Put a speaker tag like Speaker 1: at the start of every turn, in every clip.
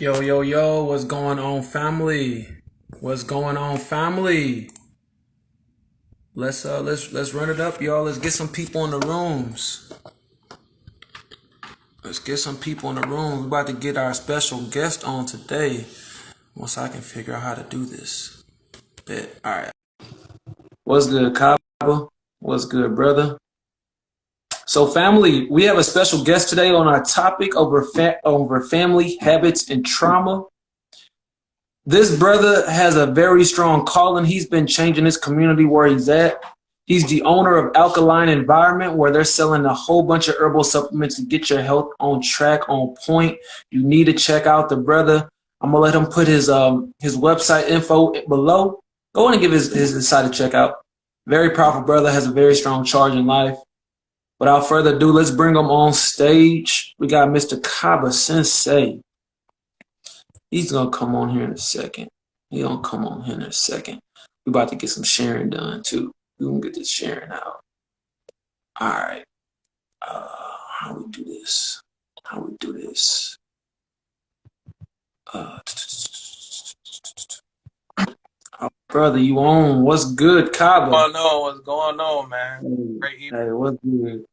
Speaker 1: Yo, yo, yo, what's going on, family? What's going on, family? Let's run it up, y'all. Let's get some people in the rooms. Let's get some people in the room. We're about to get our special guest on today. Once I can figure out how to do this. Bet. Alright. What's good, Kaba? What's good, brother? So, family, we have a special guest today on our topic over family habits and trauma. This brother has a very strong calling. He's been changing his community where he's at. He's the owner of Alkaline Environment, where they're selling a whole bunch of herbal supplements to get your health on track, on point. You need to check out the brother. I'm gonna let him put his website info below. Go in and give his site a check out. Very powerful brother, has a very strong charge in life. Without further ado, let's bring him on stage. We got Mr. Kaba Sensi. He's gonna come on here in a second. We're about to get some sharing done too. We can get this sharing out. All right. How we do this? Brother, you on? What's good, Kaba?
Speaker 2: What's going on, man? Great evening.
Speaker 1: Hey, what's good?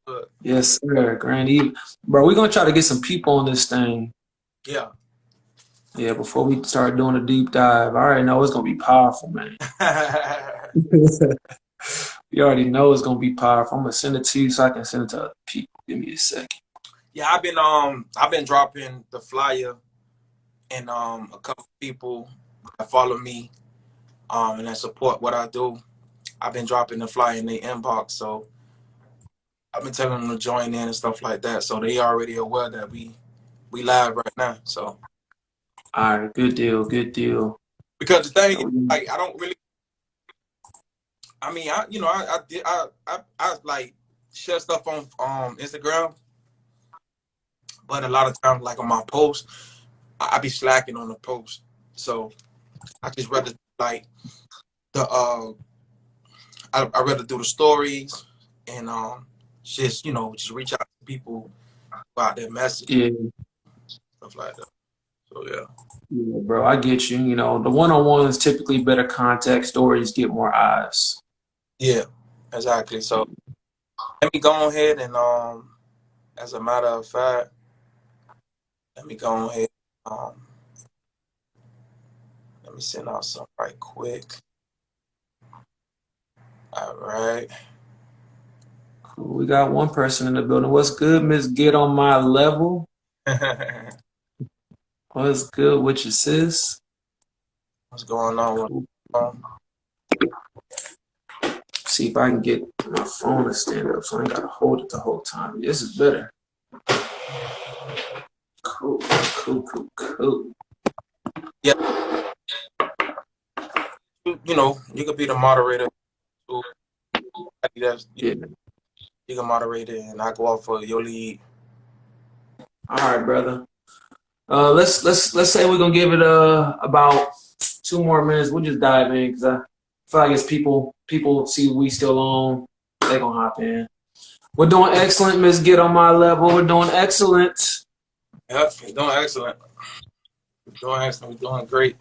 Speaker 1: Yes, sir. Grand evening. Bro, we're gonna try to get some people on this thing.
Speaker 2: Yeah.
Speaker 1: Yeah, before we start doing a deep dive. I already know it's gonna be powerful, man. You already know it's gonna be powerful. I'm gonna send it to you so I can send it to other people. Give me a second.
Speaker 2: Yeah, I've been dropping the flyer and a couple people that follow me and that support what I do. I've been dropping the flyer in their inbox, so I've been telling them to join in and stuff like that. So they already aware that we live right now. So
Speaker 1: all right, good deal.
Speaker 2: Because the thing is, like, I don't really. I mean, I like share stuff on Instagram, but a lot of times, like on my posts, I be slacking on the post. So I just rather like the I rather do the stories and just reach out to people about their message, stuff like that. So yeah.
Speaker 1: Yeah, bro, I get you. You know, the one-on-one is typically better context. Stories get more eyes.
Speaker 2: Yeah, exactly. So let me go ahead and as a matter of fact, let me go ahead let me send out some right quick. All right.
Speaker 1: Cool. We got one person in the building. What's good, Miss Get on My Level? What's good with you, sis?
Speaker 2: What's going on?
Speaker 1: See if I can get my phone to stand up so I ain't gotta hold it the whole time. This is better. Cool.
Speaker 2: Yeah. You could be the moderator.
Speaker 1: Yeah.
Speaker 2: You can moderate it and I go off for your lead.
Speaker 1: All right, brother. Let's say we're gonna give it about 2 more minutes. We'll just dive in because I feel like it's people see we still on, they gonna hop in. We're doing excellent, Miss Get on My Level. We're doing excellent.
Speaker 2: Yep, you're doing excellent. We're doing great.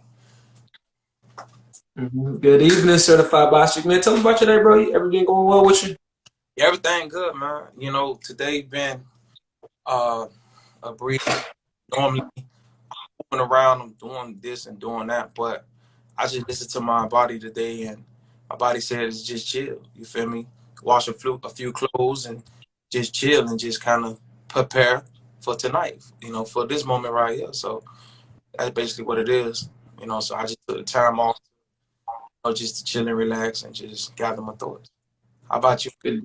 Speaker 1: Good evening, certified boss. Man, tell me about your day, bro. Everything going well with you?
Speaker 2: Yeah, everything good, man. Today been a brief. Normally moving around, I'm doing this and doing that, but I just listened to my body today, and my body says just chill. You feel me? Wash a few clothes and just chill and just kind of prepare for tonight. For this moment right here. So that's basically what it is. So I just took the time off, just to chill and relax and just gather my thoughts. How about you?
Speaker 1: Good.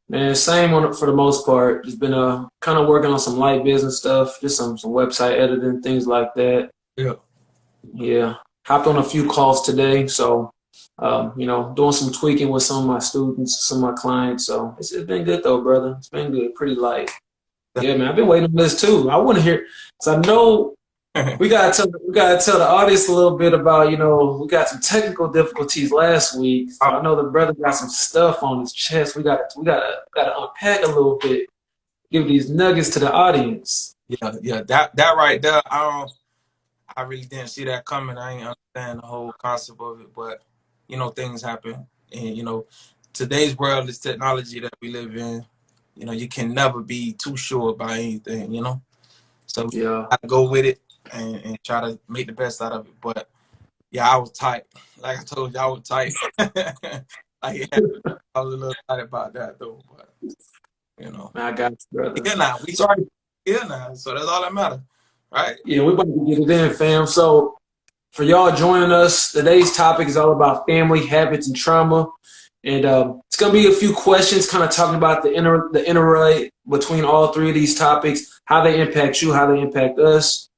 Speaker 1: Man, same for the most part. Just been kind of working on some light business stuff, just some website editing, things like that. Yeah. Hopped on a few calls today, so doing some tweaking with some of my students, some of my clients. So it's been good though, brother. It's been good, pretty light. Yeah, man, I've been waiting on this too. I want to hear, cause I know we gotta tell the audience a little bit about, we got some technical difficulties last week. So I know the brother got some stuff on his chest. We gotta unpack a little bit, give these nuggets to the audience.
Speaker 2: Yeah, that right there. I really didn't see that coming. I ain't understand the whole concept of it, but you know, things happen, and you know, today's world is technology that we live in. You know, you can never be too sure about anything. You know, so
Speaker 1: Yeah.
Speaker 2: I go with it and try to make the best out of it. But yeah, I was tight. Like I told you, I was tight. Like, yeah, I was a little tight about that though, but you know,
Speaker 1: I got you, brother.
Speaker 2: yeah, now we
Speaker 1: Sorry.
Speaker 2: here now, so that's all that matters, right?
Speaker 1: Yeah, we about to get it in, fam. So for y'all joining us, today's topic is all about family habits and trauma. And it's going to be a few questions kind of talking about the interrelate between all three of these topics, how they impact you, how they impact us,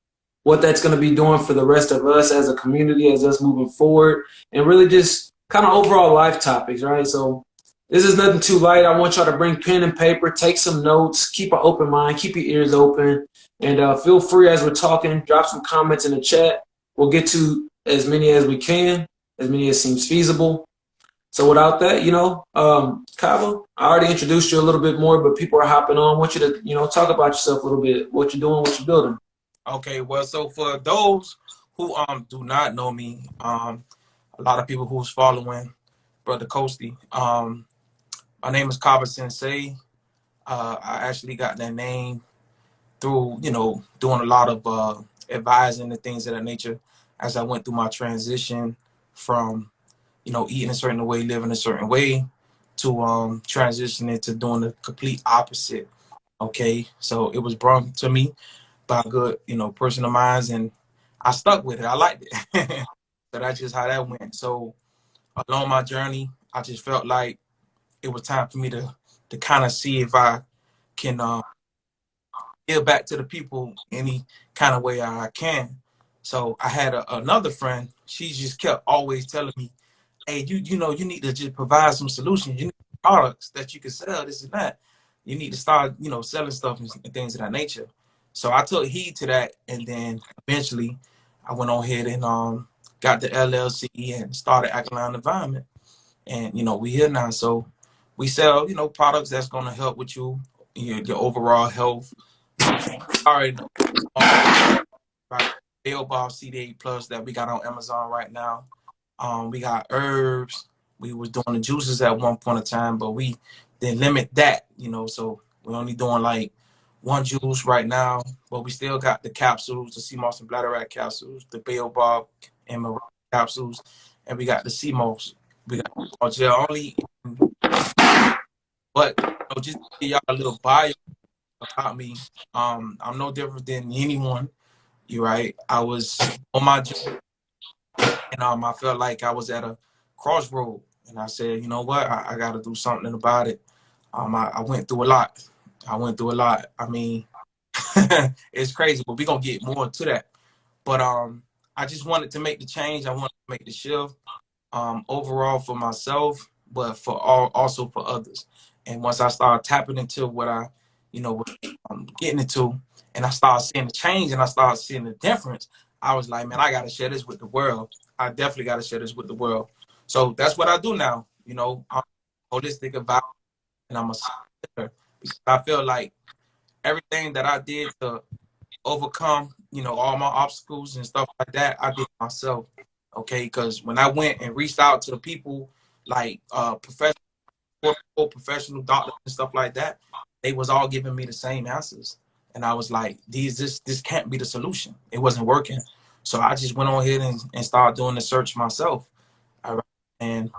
Speaker 1: what that's going to be doing for the rest of us as a community, as us moving forward, and really just kind of overall life topics, right? So this is nothing too light. I want y'all to bring pen and paper, take some notes, keep an open mind, keep your ears open, and feel free as we're talking, drop some comments in the chat. We'll get to as many as we can, as many as seems feasible. So without that, Kaba, I already introduced you a little bit more, but people are hopping on. I want you to, talk about yourself a little bit, what you're doing, what you're building.
Speaker 2: Okay, well, so for those who do not know me, a lot of people who's following Brother 𝐁𝐫𝐶, my name is Kaba Sensi. I actually got that name through, doing a lot of advising and things of that nature as I went through my transition from, eating a certain way, living a certain way, to transitioning to doing the complete opposite. Okay, so it was brought to me by a good, person of mine, and I stuck with it. I liked it. So that's just how that went. So along my journey, I just felt like it was time for me to kind of see if I can give back to the people any kind of way I can. So I had another friend. She just kept always telling me, hey, you need to just provide some solutions. You need products that you can sell, this and that. You need to start, selling stuff and things of that nature. So I took heed to that, and then eventually I went on ahead and got the LLC and started Alkaline Environment. And, we here now. So we sell, products that's going to help with your overall health. All right, right. 𝐁𝐫𝐽 CD8 Plus that we got on Amazon right now. We got herbs. We was doing the juices at one point in time, but we didn't limit that, so we're only doing like one juice right now, but we still got the capsules, the 𝐸𝐺 and bladderwrack capsules, the 𝐁𝐫𝐽 and ○ capsules, and we got the 𝐸𝐺. We got gel only, but just to give y'all a little bio about me. I'm no different than anyone. You're right. I was on my journey, and I felt like I was at a crossroad, and I said, you know what, I got to do something about it. I went through a lot. I mean, it's crazy, but we're gonna get more into that. But I just wanted to make the change. I wanted to make the shift overall for myself, but also for others. And once I started tapping into what I, getting into, and I started seeing the change and I started seeing the difference, I was like, man, I got to share this with the world. I definitely got to share this with the world. So that's what I do now. I'm holistic about, and I'm a sister, because I feel like everything that I did to overcome, all my obstacles and stuff like that, I did myself. Okay, because when I went and reached out to the people like professional doctors and stuff like that, they was all giving me the same answers, and I was like, this can't be the solution. It wasn't working, so I just went on ahead and started doing the search myself. All right, and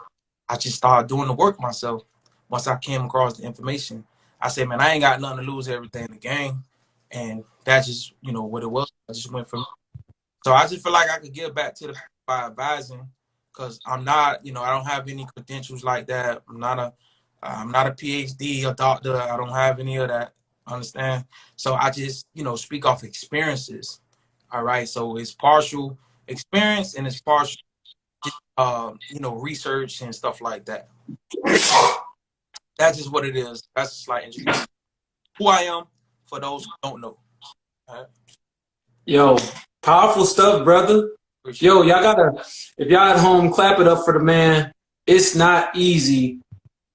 Speaker 2: I just started doing the work myself. Once I came across the information, I said, man, I ain't got nothing to lose, everything in the game, and that's just what it was. I just went from. So I just feel like I could give back to the people by advising, because I'm not, I don't have any credentials like that. I'm not a PhD, a doctor. I don't have any of that. Understand? So I just, speak off experiences. All right. So it's partial experience and it's partial, research and stuff like that. That's just what it is. That's a slight introduction. Who I am for those who don't know. All right?
Speaker 1: Yo, powerful stuff, brother. Yo, y'all gotta, if y'all at home, clap it up for the man. It's not easy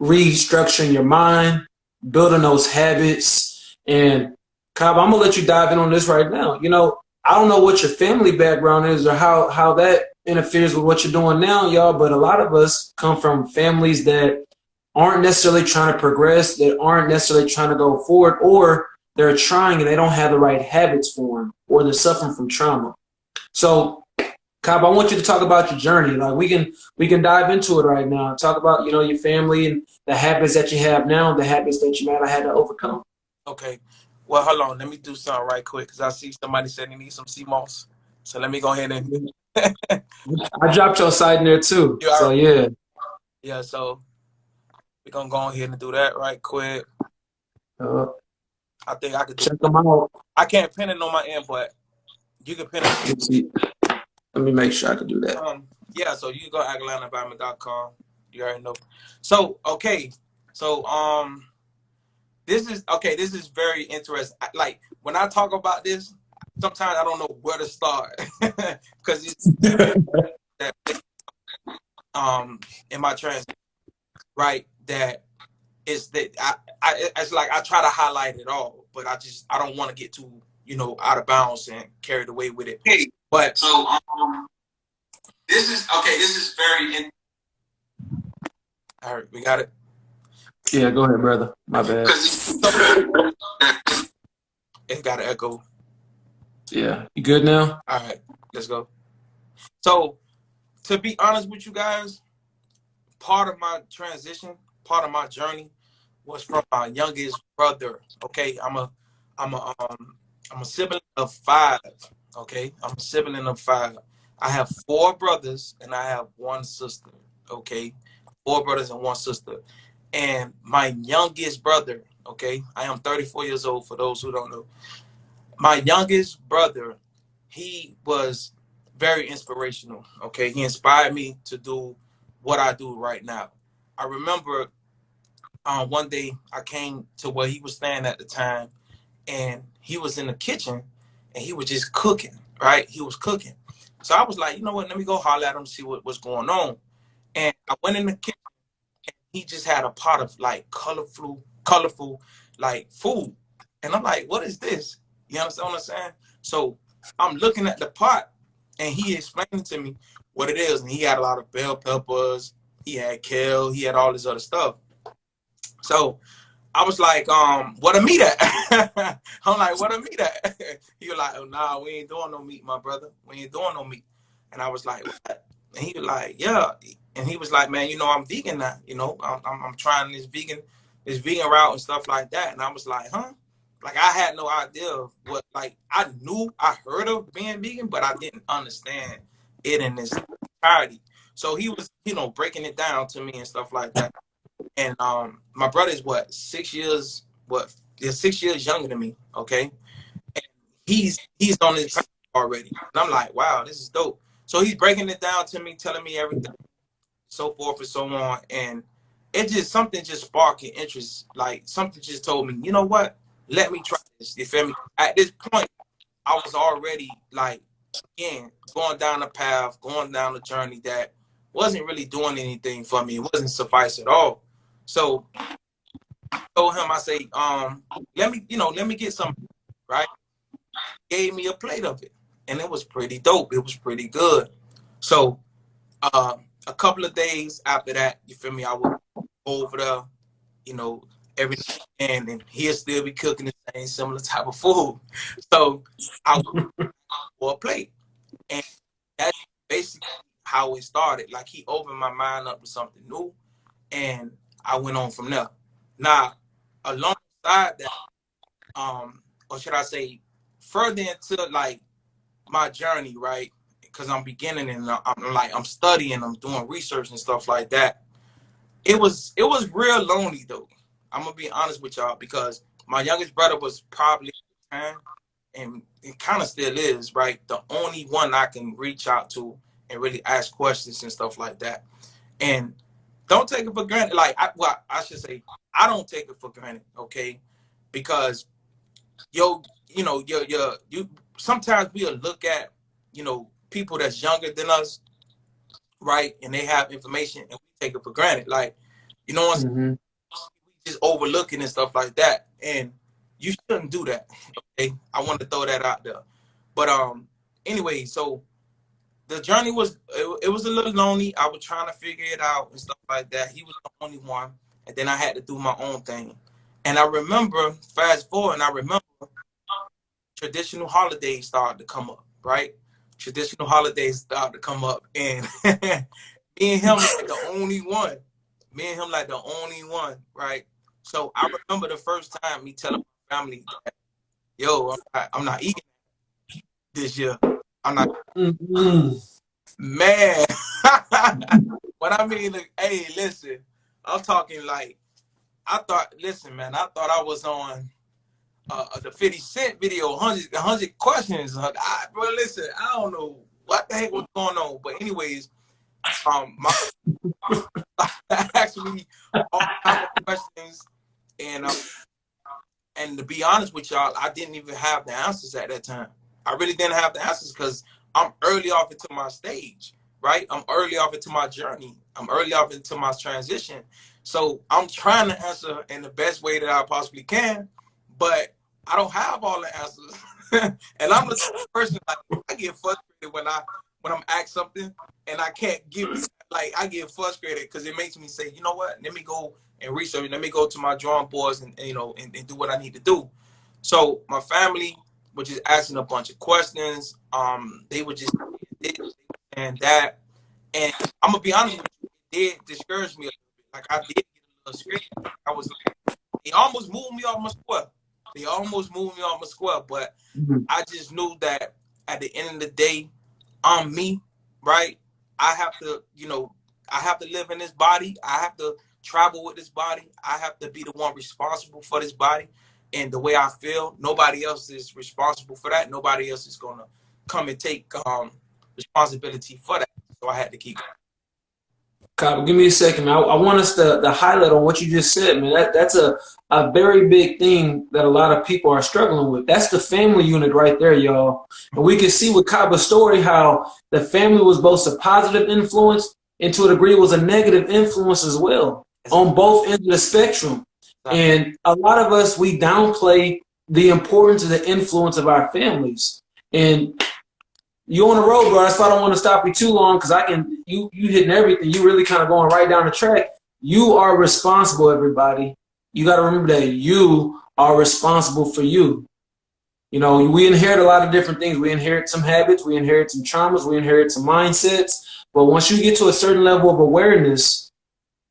Speaker 1: restructuring your mind, building those habits. And Kaba, I'm gonna let you dive in on this right now. I don't know what your family background is or how that interferes with what you're doing now, y'all, but a lot of us come from families that aren't necessarily trying to progress, that aren't necessarily trying to go forward, or they're trying and they don't have the right habits for them, or they're suffering from trauma. So, Cobb, I want you to talk about your journey. Like we can dive into it right now. Talk about, you know, your family and the habits that you have now, the habits that you might have had to overcome.
Speaker 2: Okay. Well, hold on. Let me do something right quick because I see somebody said they need some CMOS. So let me go ahead and
Speaker 1: I dropped your site in there too.
Speaker 2: you
Speaker 1: So
Speaker 2: already,
Speaker 1: yeah.
Speaker 2: yeah. So we're gonna go ahead and do that right quick.
Speaker 1: Uh,
Speaker 2: I think I could do.
Speaker 1: Check them out.
Speaker 2: I can't pin it on my end, but you can pin it.
Speaker 1: Let's see. Let me make sure I can do that.
Speaker 2: Yeah. So you can go to AtlantaEnvironment.com. You already know. So okay. So this is very interesting. Like when I talk about this, sometimes I don't know where to start because it's that in my trans right that is that I it's like I try to highlight it all, but I don't want to get too out of bounds and carried away with it. Hey, but so this is very in. All right, we got it.
Speaker 1: Yeah, go ahead, brother. My bad.
Speaker 2: It got an echo.
Speaker 1: Yeah, you good now?
Speaker 2: All right, let's go. So, to be honest with you guys, part of my transition, part of my journey, was from my youngest brother. Okay, I'm a sibling of 5. Okay, I'm a sibling of 5. I have 4 brothers and I have 1 sister. Okay, 4 brothers and 1 sister. And my youngest brother, okay, I am 34 years old for those who don't know. My youngest brother, he was very inspirational, okay? He inspired me to do what I do right now. I remember one day I came to where he was staying at the time, and he was in the kitchen, and he was just cooking, right? He was cooking. So I was like, you know what, let me go holler at him, see what's going on. And I went in the kitchen, and he just had a pot of, like, colorful, like, food. And I'm like, what is this? You understand what I'm saying? So I'm looking at the pot, and he explained to me what it is. And he had a lot of bell peppers. He had kale. He had all this other stuff. So I was like, what a meat at? I'm like, what a meat at? He was like, oh, nah, we ain't doing no meat, my brother. We ain't doing no meat. And I was like, what? And he was like, yeah. And he was like, man, I'm vegan now. I'm trying this vegan route and stuff like that. And I was like, huh? Like, I had no idea of what, like, I heard of being vegan, but I didn't understand it in its entirety. So he was, breaking it down to me and stuff like that. And my brother is 6 years, 6 years younger than me, okay? And he's on his path already. And I'm like, wow, this is dope. So he's breaking it down to me, telling me everything, so forth and so on. And something just sparked an interest. Like, something just told me, you know what? Let me try this. You feel me? At this point, I was already, like, again, going down the path, going down the journey that wasn't really doing anything for me. It wasn't suffice at all. So I told him, I say, let me get some, right? Gave me a plate of it. And it was pretty dope. It was pretty good. So a couple of days after that, you feel me, I would go over there, every and he'll still be cooking the same similar type of food. So I would for a plate. And that's basically how it started. Like, he opened my mind up to something new, and I went on from there. Now, alongside that, or should I say, further into, like, my journey, right? Because I'm beginning and I'm studying, I'm doing research and stuff like that. It was real lonely though. I'm gonna be honest with y'all, because my youngest brother was probably at the time, and it kind of still is, right, the only one I can reach out to and really ask questions and stuff like that. And don't take it for granted. Like, I should say, I don't take it for granted, okay? Because you sometimes we'll look at, people that's younger than us, right? And they have information and we take it for granted. Like, what I'm saying? We just overlooking and stuff like that. And you shouldn't do that, okay? I want to throw that out there. But anyway, so the journey was it was a little lonely. I was trying to figure it out and stuff like that. He was the only one, and then I had to do my own thing. And I remember, fast forward, and I remember traditional holidays started to come up, right? Traditional holidays started to come up, and me and him like the only one. Me and him like the only one, right? So I remember the first time me telling my family, that, "Yo, I'm not eating this year. I'm not." Man, what I mean, look, hey, listen, I'm talking like I thought. Listen, man, I thought I was on the 50 Cent video, 100 questions. Bro, listen, I don't know what the heck was going on, but anyways, my actually all kinds of questions, and to be honest with y'all, I didn't even have the answers at that time. I really didn't have the answers because I'm early off into my stage, right? I'm early off into my journey. I'm early off into my transition. So I'm trying to answer in the best way that I possibly can, but I don't have all the answers. And I'm the person, like, I get frustrated when I'm asked something and I can't give it. Like, I get frustrated because it makes me say, you know what? Let me go and research. Let me go to my drawing boards and and do what I need to do. So my family were just asking a bunch of questions. They were just this and that, and I'm gonna be honest with you, it did discourage me a little bit. Like I did get a little scared. I was like, they almost moved me off my square. They almost moved me off my square, but I just knew that at the end of the day, I'm me, right? I have to, I have to live in this body. I have to travel with this body. I have to be the one responsible for this body. And the way I feel, nobody else is responsible for that. Nobody else is gonna come and take responsibility for that. So I had to keep.
Speaker 1: Kaba, give me a second, man. I want us to highlight on what you just said, man. That's a very big thing that a lot of people are struggling with. That's the family unit right there, y'all. And we can see with Kaba's story how the family was both a positive influence and to a degree was a negative influence as well on both ends of the spectrum. And a lot of us, we downplay the importance of the influence of our families. And you on the road, bro. That's why I don't want to stop you too long because you hitting everything. You really kind of going right down the track. You are responsible, everybody. You got to remember that you are responsible for you. You know, we inherit a lot of different things. We inherit some habits. We inherit some traumas. We inherit some mindsets. But once you get to a certain level of awareness,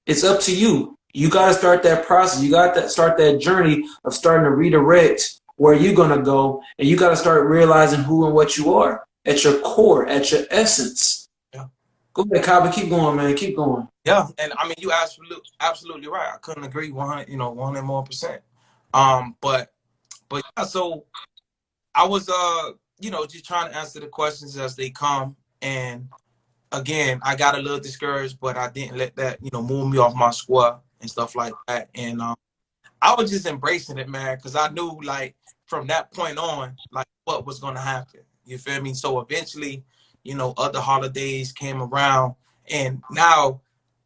Speaker 1: it's up to you. You got to start that process. You got to start that journey of starting to redirect where you're going to go. And you got to start realizing who and what you are. At your core, at your essence.
Speaker 2: Yeah.
Speaker 1: Go ahead, Kaba. Keep going, man. Keep going.
Speaker 2: Yeah, and I mean, you absolutely right. I couldn't agree 100 more percent. But yeah, so I was just trying to answer the questions as they come, and again, I got a little discouraged, but I didn't let that move me off my square and stuff like that. And I was just embracing it, man, because I knew like from that point on, like what was gonna happen. You feel me? So eventually, other holidays came around, and now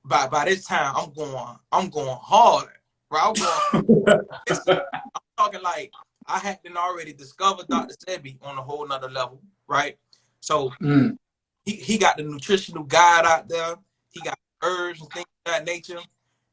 Speaker 2: by this time, I'm going hard, right? I'm talking like I had been already discovered Dr. Sebi on a whole nother level, right? So he got the nutritional guide out there. He got herbs and things of that nature.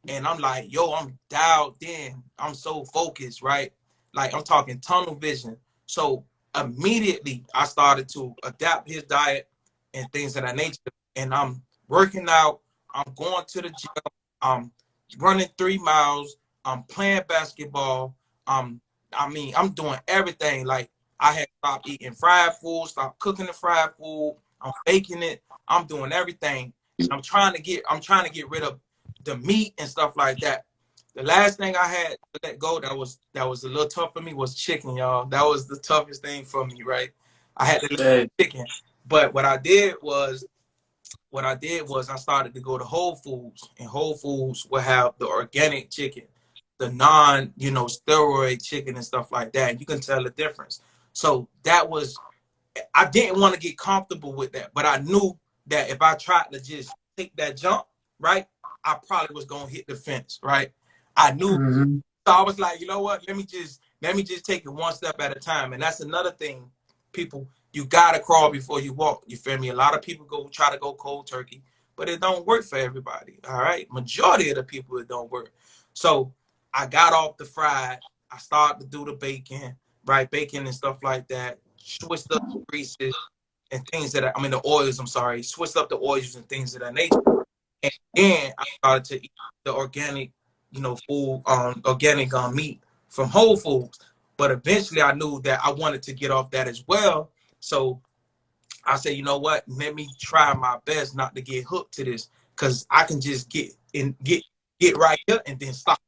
Speaker 2: And I'm like, yo, I'm dialed in. I'm so focused, right? Like I'm talking tunnel vision. So immediately I started to adapt his diet and things of that nature. And I'm working out. I'm going to the gym. I'm running 3 miles. I'm playing basketball. I'm doing everything. Like I had stopped eating fried food, stopped cooking the fried food. I'm baking it. I'm doing everything. I'm trying to get rid of the meat and stuff like that. The last thing I had to let go that was a little tough for me was chicken, y'all. That was the toughest thing for me, right? I had to let go chicken. But what I did was I started to go to Whole Foods, and Whole Foods will have the organic chicken, the steroid chicken and stuff like that. You can tell the difference. So I didn't want to get comfortable with that, but I knew that if I tried to just take that jump, right, I probably was gonna hit the fence, right? I knew, so I was like, you know what? Let me just take it one step at a time, and that's another thing. People, you gotta crawl before you walk. You feel me? A lot of people try to go cold turkey, but it don't work for everybody. All right, majority of the people it don't work. So I got off the fried. I started to do the bacon, right? Bacon and stuff like that. Switched up the greases and things that the oils. I'm sorry, switched up the oils and things of that nature. And then I started to eat the organic, food, organic meat from Whole Foods. But eventually I knew that I wanted to get off that as well. So I said, you know what? Let me try my best not to get hooked to this, because I can just get right here and then stop.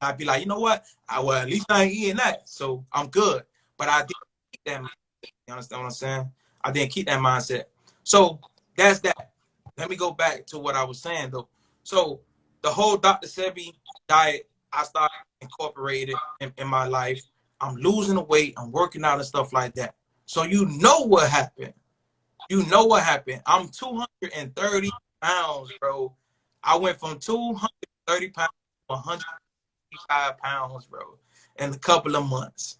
Speaker 2: I'd be like, you know what? Well, at least I ain't eating that, so I'm good. But I didn't keep that mindset. You understand what I'm saying? I didn't keep that mindset. So that's that. Let me go back to what I was saying though. So the whole Dr. Sebi diet, I started incorporating in my life. I'm losing the weight. I'm working out and stuff like that. So you know what happened. You know what happened. I'm 230 pounds, bro. I went from 230 pounds to 165 pounds, bro, in a couple of months.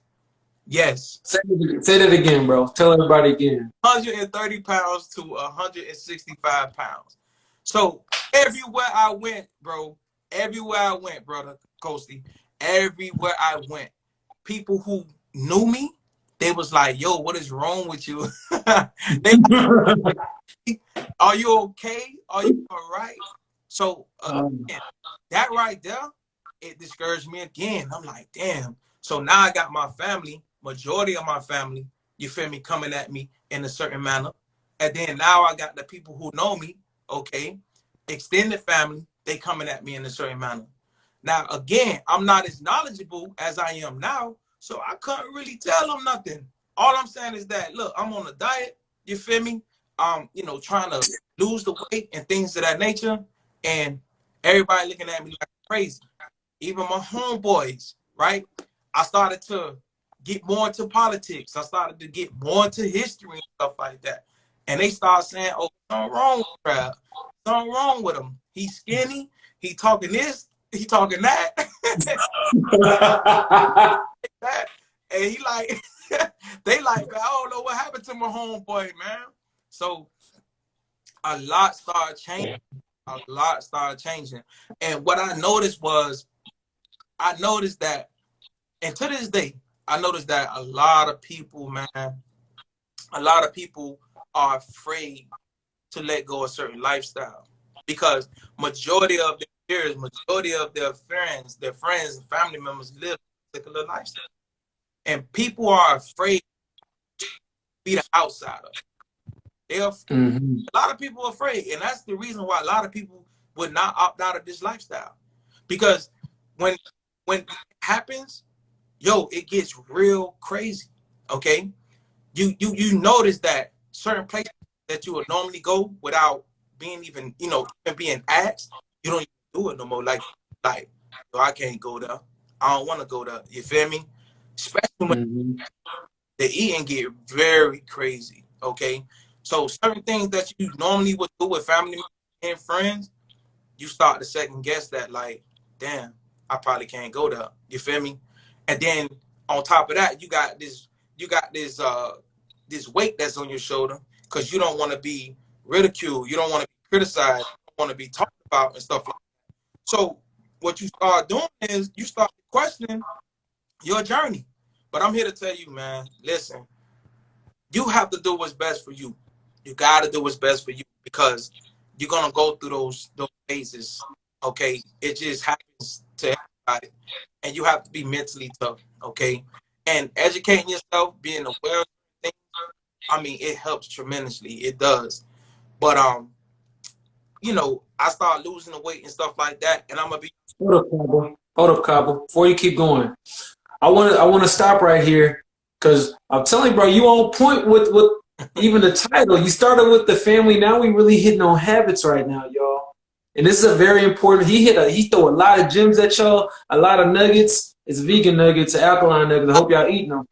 Speaker 2: Yes.
Speaker 1: Say that again, bro. Tell everybody again.
Speaker 2: 130 pounds to 165 pounds. So everywhere I went, bro, brother Coasty, everywhere I went, people who knew me, they was like, yo, what is wrong with you? Are you okay? Are you all right? So again, that right there, it discouraged me again. I'm like, damn. So now I got my family, majority of my family, you feel me, coming at me in a certain manner. And then now I got the people who know me, okay, extended family, they coming at me in a certain manner. Now, again, I'm not as knowledgeable as I am now, so I couldn't really tell them nothing. All I'm saying is that, look, I'm on a diet, you feel me? Trying to lose the weight and things of that nature. And everybody looking at me like crazy. Even my homeboys, right? I started to get more into politics. I started to get more into history and stuff like that. And they start saying, oh, something wrong with Crab. Something wrong with him. He's skinny. He talking this. He talking that. And he like, they like, I don't know what happened to my homeboy, man. So a lot started changing. A lot started changing. And what I noticed was, that, and to this day, I noticed that a lot of people, man, a lot of people are afraid to let go of certain lifestyle, because majority of their peers, majority of their friends and family members live a particular lifestyle. And people are afraid to be the outsider. A lot of people are afraid, and that's the reason why a lot of people would not opt out of this lifestyle. Because when it happens, yo, it gets real crazy. Okay, you notice that certain places that you would normally go without being even being asked, you don't even do it no more. Like yo, I can't go there. I don't want to go there. You feel me? Especially when the eating get very crazy. Okay, so certain things that you normally would do with family and friends, you start to second guess that, like, damn, I probably can't go there. You feel me? And then on top of that, you got this weight that's on your shoulder, because you don't want to be ridiculed, you don't want to be criticized, you don't want to be talked about and stuff like that. So what you start doing is you start questioning your journey. But I'm here to tell you, man, listen, you have to do what's best for you. You got to do what's best for you, because you're going to go through those phases, okay? It just happens to everybody. And you have to be mentally tough, okay? And educating yourself, being aware of things, I mean, it helps tremendously. It does. But, I start losing the weight and stuff like that, and I'm going to be...
Speaker 1: Hold up, Kaba. Before you keep going, I want to stop right here, because I'm telling you, bro, you on point with even the title. You started with the family. Now we really hitting on habits right now, y'all. And this is a very important. He throw a lot of gems at y'all, a lot of nuggets. It's vegan nuggets, alkaline nuggets. I hope y'all eating them.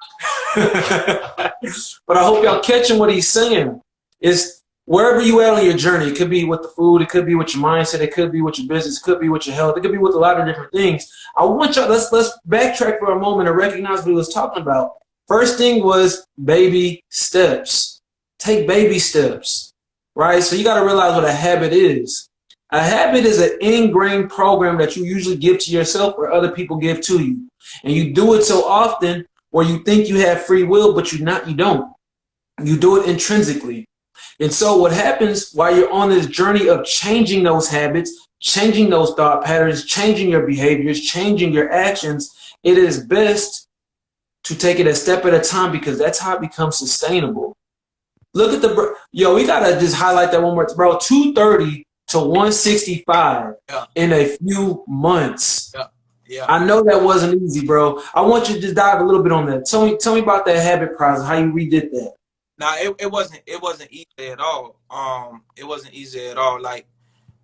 Speaker 1: But I hope y'all catching what he's saying. It's wherever you at on your journey. It could be with the food. It could be with your mindset. It could be with your business. It could be with your health. It could be with a lot of different things. I want y'all, let's backtrack for a moment and recognize what he was talking about. First thing was baby steps. Take baby steps, right? So you got to realize what a habit is. A habit is an ingrained program that you usually give to yourself or other people give to you. And you do it so often where you think you have free will, but you don't. You do it intrinsically. And so what happens while you're on this journey of changing those habits, changing those thought patterns, changing your behaviors, changing your actions, it is best to take it a step at a time, because that's how it becomes sustainable. Look at we gotta just highlight that one more, bro. 230 to 165 in a few months.
Speaker 2: Yeah.
Speaker 1: I know that wasn't easy, bro. I want you to just dive a little bit on that. Tell me about that habit process, how you redid that.
Speaker 2: Now it wasn't easy at all. It wasn't easy at all. Like,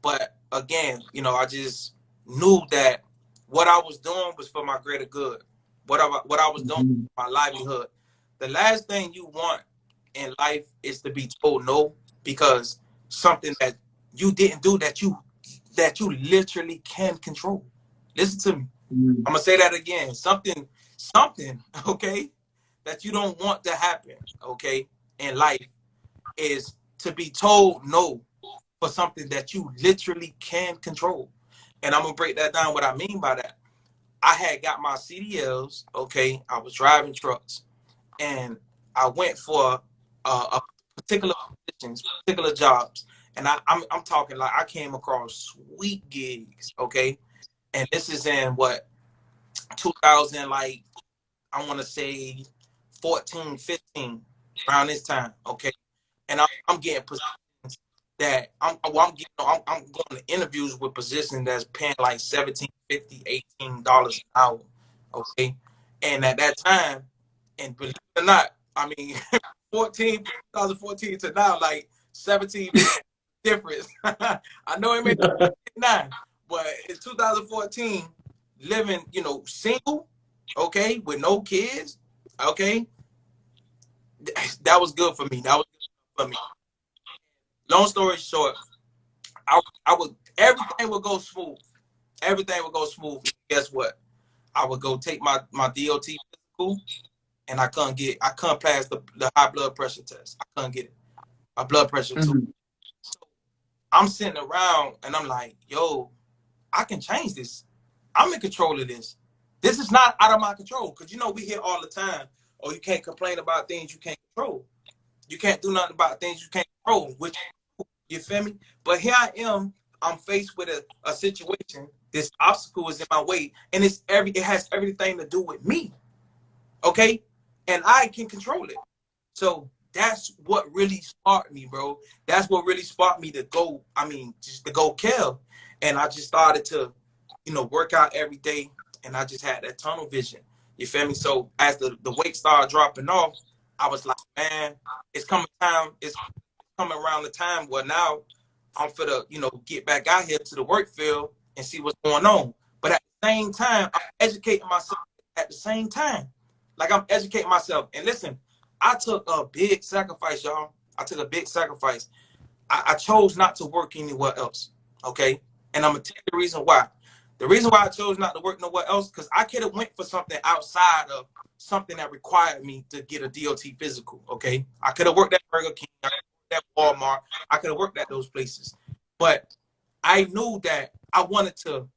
Speaker 2: but again, you know, I just knew that what I was doing was for my greater good. What I was doing for my livelihood. The last thing you want in life is to be told no, because something that you didn't do that you literally can control. Listen to me. I'm gonna say that again. Something, okay, that you don't want to happen, okay, in life is to be told no for something that you literally can control. And I'm gonna break that down. What I mean by that, I had got my CDLs, okay. I was driving trucks, and I went for a particular positions, particular jobs, and I'm talking like I came across sweet gigs, okay. And this is in what, 2000, like, I want to say 14, 15, around this time, okay. And I'm getting positions that I'm going to interviews with positions that's paying like $17, $50, $18 an hour, okay. And at that time, and believe it or not, I mean, 2014 to now, like 17 difference. I know it made 9, but in 2014, living, you know, single, okay, with no kids, okay, that was good for me. That was good for me. Long story short, I would, everything would go smooth. Everything would go smooth. Guess what? I would go take my DOT physical, and I couldn't pass the high blood pressure test. I couldn't get it. My blood pressure too. So I'm sitting around and I'm like, yo, I can change this. I'm in control of this. This is not out of my control. Because, you know, we hear all the time, oh, you can't complain about things you can't control. You can't do nothing about things you can't control, which, you feel me? But here I am. I'm faced with a situation. This obstacle is in my way, and it has everything to do with me, okay? And I can control it. So that's what really sparked me, bro. That's what really sparked me to go, just to go kill. And I just started to, you know, work out every day, and I just had that tunnel vision. You feel me? So as the weight started dropping off, I was like, man, it's coming around the time where now I'm finna, you know, get back out here to the work field and see what's going on. But at the same time, I'm educating myself at the same time. Like, I'm educating myself. And listen, I took a big sacrifice, y'all. I took a big sacrifice. I chose not to work anywhere else, okay? And I'm going to tell you the reason why. The reason why I chose not to work nowhere else, because I could have went for something outside of something that required me to get a DOT physical, okay? I could have worked at Burger King. I could have worked at Walmart. I could have worked at those places. But I knew that I wanted to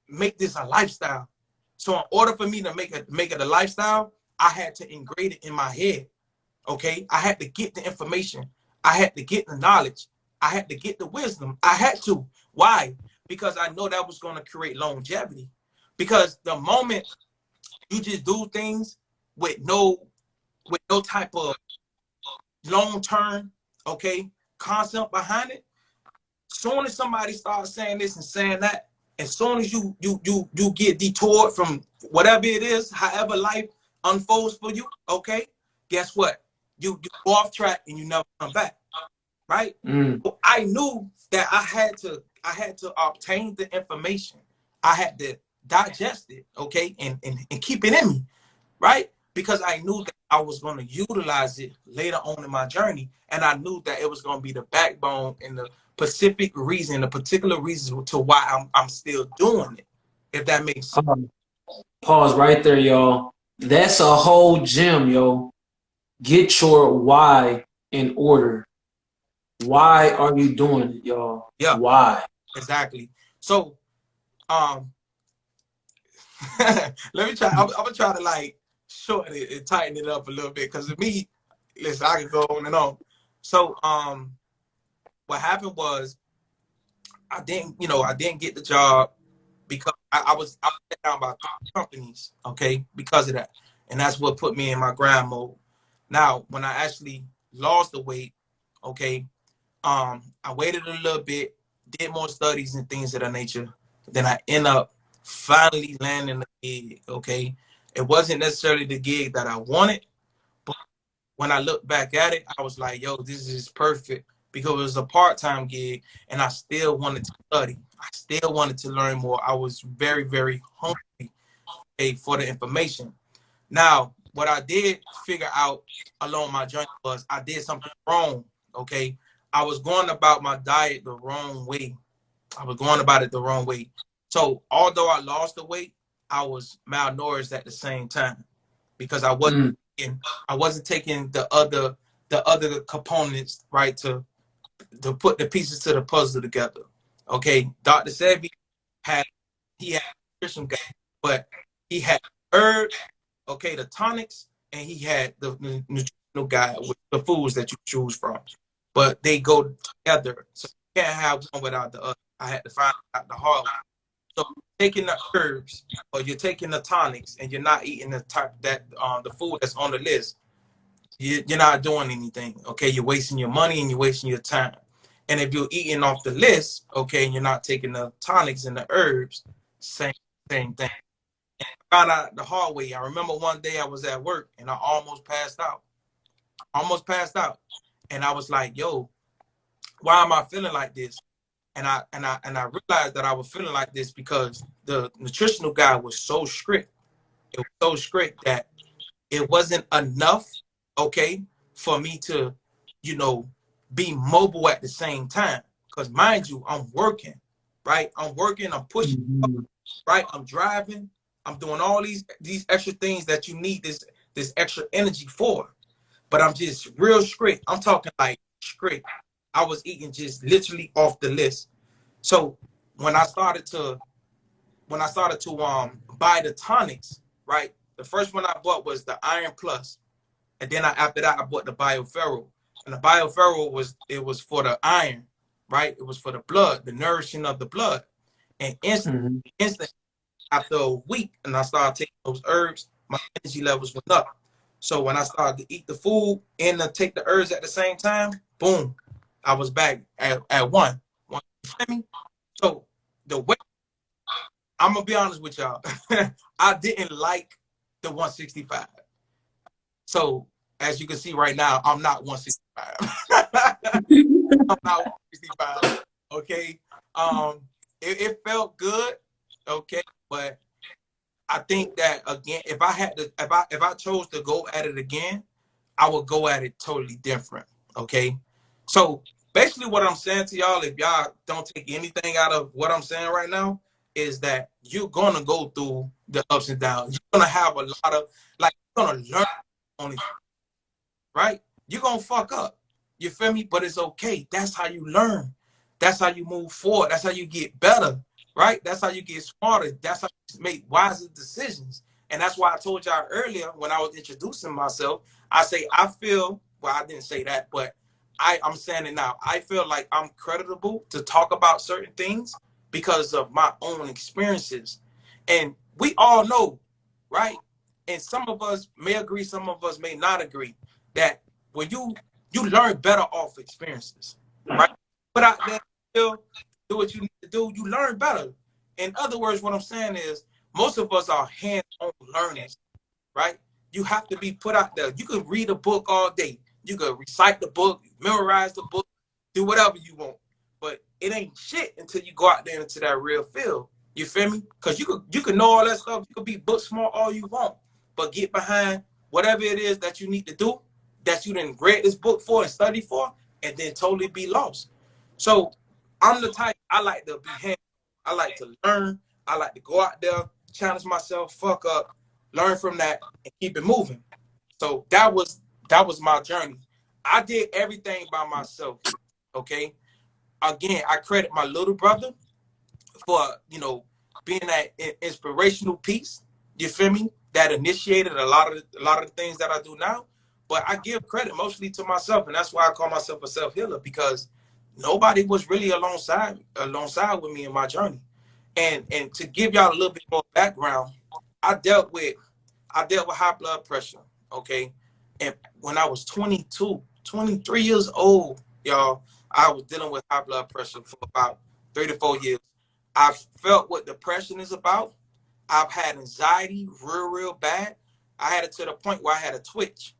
Speaker 2: make this a lifestyle. So in order for me to make it a lifestyle, I had to ingrain it in my head, okay? I had to get the information. I had to get the knowledge. I had to get the wisdom. I had to. Why? Because I know that was going to create longevity. Because the moment you just do things with no type of long-term, okay, concept behind it, soon as somebody starts saying this and saying that, as soon as you get detoured from whatever it is, however life unfolds for you, okay, guess what? You go off track and you never come back, right? So I knew that I had to obtain the information. I had to digest it, okay, and keep it in me, right? Because I knew that I was going to utilize it later on in my journey, and I knew that it was going to be the backbone and the particular reason to why I'm still doing it, if that makes sense.
Speaker 1: Pause right there, y'all. That's a whole gem, yo. Get your why in order. Why are you doing it, y'all?
Speaker 2: Yeah,
Speaker 1: Why?
Speaker 2: exactly. So, let me try. I'm gonna try to like shorten it and tighten it up a little bit because to me, listen, I can go on and on. So, what happened was I didn't get the job because I was let down by 3 companies, okay, because of that, and that's what put me in my grind mode. Now, when I actually lost the weight, okay, I waited a little bit, did more studies and things of that nature. Then I end up finally landing the gig, okay. It wasn't necessarily the gig that I wanted, but when I look back at it, I was like, yo, this is perfect because it was a part-time gig and I still wanted to study. I still wanted to learn more. I was very, very hungry, okay, for the information. Now, what I did figure out along my journey was I did something wrong, okay? I was going about my diet the wrong way. I was going about it the wrong way. So although I lost the weight, I was malnourished at the same time because I wasn't taking the other components, right, to put the pieces to the puzzle together. Okay, Dr. Sebi had he had nutrition guide, but he had herbs, okay, the tonics, and he had the nutritional guide with the foods that you choose from. But they go together, so you can't have one without the other. I had to find out the hard way. So taking the herbs or you're taking the tonics and you're not eating the type that the food that's on the list, you're not doing anything. Okay, you're wasting your money and you're wasting your time. And if you're eating off the list, okay, and you're not taking the tonics and the herbs, same thing. Found out the hard way. I remember one day I was at work and I almost passed out. Almost passed out. And I was like, yo, why am I feeling like this? And I realized that I was feeling like this because the nutritional guide was so strict. It was so strict that it wasn't enough, okay, for me to, you know, be mobile at the same time. Because mind you, I'm working, right? I'm working, I'm pushing, right? I'm driving, I'm doing all these extra things that you need this extra energy for. But I'm just real strict. I'm talking like strict. I was eating just literally off the list. So when I started to buy the tonics, right? The first one I bought was the Iron Plus, and then after that I bought the BioFerro. And the BioFerro was for the iron, right? It was for the blood, the nourishing of the blood. And instantly after a week, and I started taking those herbs, my energy levels went up. So when I started to eat the food and to take the herbs at the same time, boom, I was back at one. You feel me? So the way I'm gonna be honest with y'all, I didn't like the 165. So as you can see right now, I'm not 165. I'm not 165. Okay. It felt good. Okay, but I think that again, if I chose to go at it again, I would go at it totally different. Okay. So basically what I'm saying to y'all, if y'all don't take anything out of what I'm saying right now, is that you're gonna go through the ups and downs. You're gonna have a lot of you're gonna learn on it, right? You're gonna fuck up. You feel me? But it's okay. That's how you learn. That's how you move forward. That's how you get better, right? That's how you get smarter. That's how you make wiser decisions. And that's why I told y'all earlier when I was introducing myself, I say I feel, well, I didn't say that, but I'm saying it now. I feel like I'm creditable to talk about certain things because of my own experiences. And we all know, right? And some of us may agree, some of us may not agree, that when you learn better off experiences, right? Put out there, do what you need to do, you learn better. In other words, what I'm saying is most of us are hands-on learners, right? You have to be put out there. You can read a book all day. You can recite the book, memorize the book, do whatever you want. But it ain't shit until you go out there into that real field. You feel me? Because you can know all that stuff. You can be book smart all you want. But get behind whatever it is that you need to do, that you didn't read this book for and study for, and then totally be lost. So I'm the type, I like to be hands. I like to learn. I like to go out there, challenge myself, fuck up, learn from that, and keep it moving. So that was my journey. I did everything by myself. Okay. Again, I credit my little brother for, you know, being that inspirational piece. You feel me? That initiated a lot of the things that I do now. But I give credit mostly to myself, and that's why I call myself a self-healer, because nobody was really alongside with me in my journey. And to give y'all a little bit more background, I dealt with high blood pressure, okay? And when I was 22, 23 years old, y'all, I was dealing with high blood pressure for about 3 to 4 years. I've felt what depression is about. I've had anxiety real bad. I had it to the point where I had a twitch.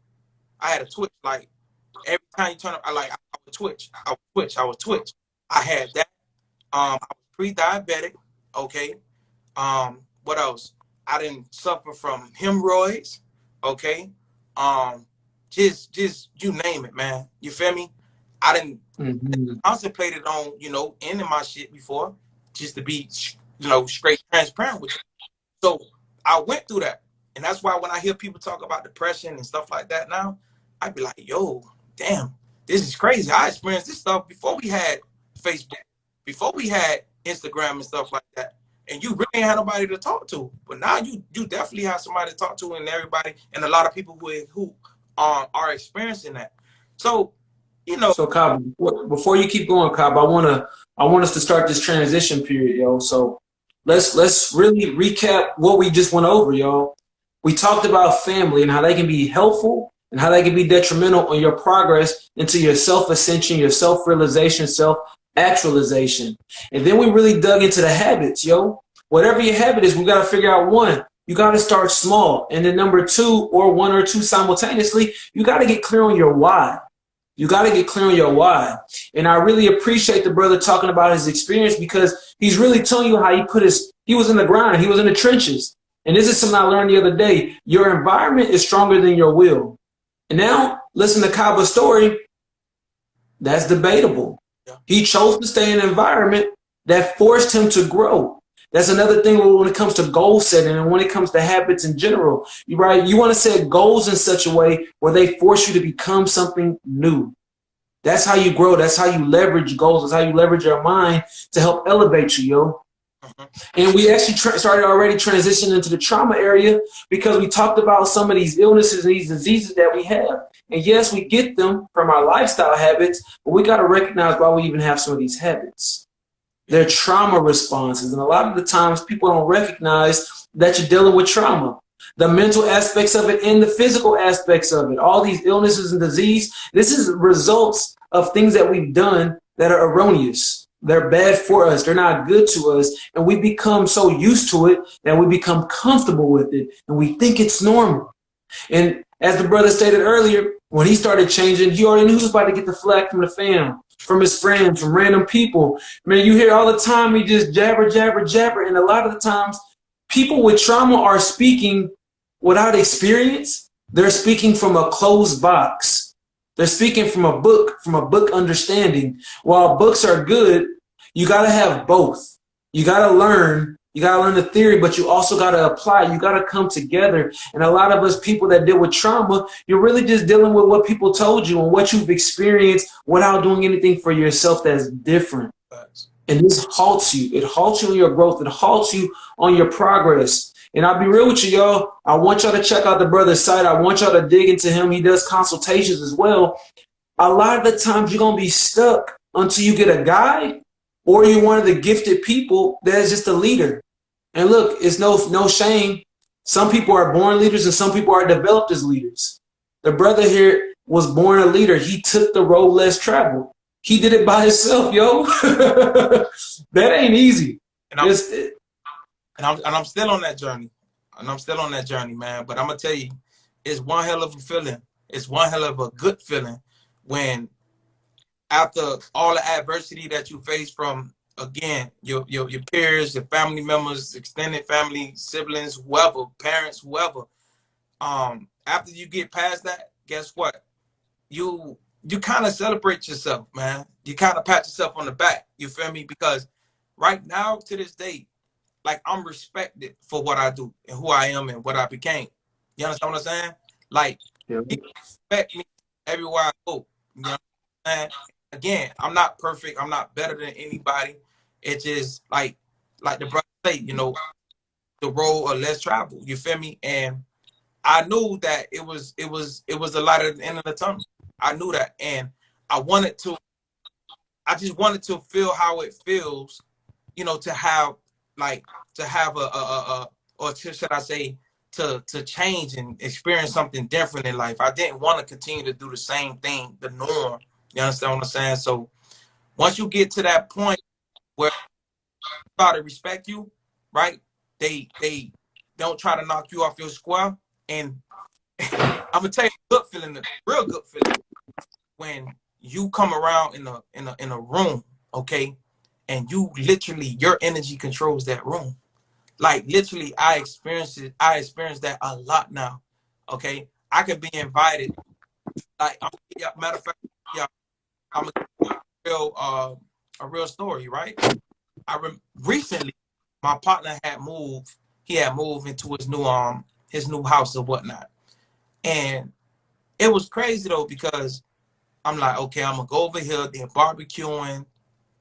Speaker 2: Like every time you turn up, I would twitch. I had that. I was pre-diabetic. Okay. What else? I didn't suffer from hemorrhoids. Okay. Just you name it, man. You feel me? I didn't contemplated on, you know, ending my shit before, just to be, you know, straight transparent with you. So I went through that. And that's why when I hear people talk about depression and stuff like that now, I'd be like, yo, damn, this is crazy. I experienced this stuff before we had Facebook, before we had Instagram and stuff like that. And you really ain't had nobody to talk to. But now you definitely have somebody to talk to, and everybody, and a lot of people who are experiencing that. So, you know.
Speaker 1: So 𝐁𝐫, before you keep going, 𝐁𝐫, I want us to start this transition period, yo. So let's really recap what we just went over, y'all. We talked about family and how they can be helpful and how they can be detrimental on your progress into your self-ascension, your self-realization, self-actualization. And then we really dug into the habits, yo. Whatever your habit is, we got to figure out one. You got to start small. And then number two, or one or two simultaneously, you got to get clear on your why. You got to get clear on your why. And I really appreciate the brother talking about his experience, because he's really telling you how he was in the grind. He was in the trenches. And this is something I learned the other day. Your environment is stronger than your will. And now, listen to 𝐁𝐫's story. That's debatable.
Speaker 2: Yeah.
Speaker 1: He chose to stay in an environment that forced him to grow. That's another thing when it comes to goal setting and when it comes to habits in general. You want to set goals in such a way where they force you to become something new. That's how you grow. That's how you leverage goals. That's how you leverage your mind to help elevate you, yo. And we actually started already transitioning into the trauma area, because we talked about some of these illnesses and these diseases that we have. And yes, we get them from our lifestyle habits, but we got to recognize why we even have some of these habits. They're trauma responses. And a lot of the times people don't recognize that you're dealing with trauma. The mental aspects of it and the physical aspects of it. All these illnesses and disease, this is results of things that we've done that are erroneous. They're bad for us. They're not good to us. And we become so used to it that we become comfortable with it. And we think it's normal. And as the brother stated earlier, when he started changing, he already knew he was about to get the flack from the fam, from his friends, from random people. Man, you hear all the time, he just jabber. And a lot of the times, people with trauma are speaking without experience. They're speaking from a closed box. They're speaking from a book understanding. While books are good, you got to have both. You got to learn the theory, but you also got to apply. You got to come together. And a lot of us people that deal with trauma, you're really just dealing with what people told you and what you've experienced without doing anything for yourself that's different. And this halts you. It halts you in your growth. It halts you on your progress. And I'll be real with you, y'all. I want y'all to check out the brother's site. I want y'all to dig into him. He does consultations as well. A lot of the times you're going to be stuck until you get a guide, or you're one of the gifted people that is just a leader. And look, it's no shame. Some people are born leaders and some people are developed as leaders. The brother here was born a leader. He took the road less traveled. He did it by himself, yo. That ain't easy.
Speaker 2: And I'm still on that journey. And I'm still on that journey, man. But I'm going to tell you, it's one hell of a feeling. It's one hell of a good feeling when, after all the adversity that you face from, again, your peers, your family members, extended family, siblings, whoever, parents, whoever, after you get past that, guess what? You kind of celebrate yourself, man. You kind of pat yourself on the back. You feel me? Because right now, to this day, like I'm respected for what I do and who I am and what I became. You understand what I'm saying? Like, people respect me everywhere I go. You know what I'm saying? Again, I'm not perfect. I'm not better than anybody. It's just like the brother say, you know, the road of less travel. You feel me? And I knew that it was the light at the end of the tunnel. I knew that, and I just wanted to feel how it feels, you know, to have or should I say, to change and experience something different in life. I didn't want to continue to do the same thing, the norm. You understand what I'm saying? So once you get to that point where people try to respect you, right? They don't try to knock you off your square. And I'm gonna tell you a good feeling, a real good feeling, when you come around in a room, okay, and you literally, your energy controls that room. Like literally, I experience that a lot now. Okay, I could be invited. Like, matter of fact, yeah, I'm a real story, right? Recently, my partner had moved. He had moved into his new house or whatnot, and it was crazy though, because I'm like, okay, I'm gonna go over here. They're barbecuing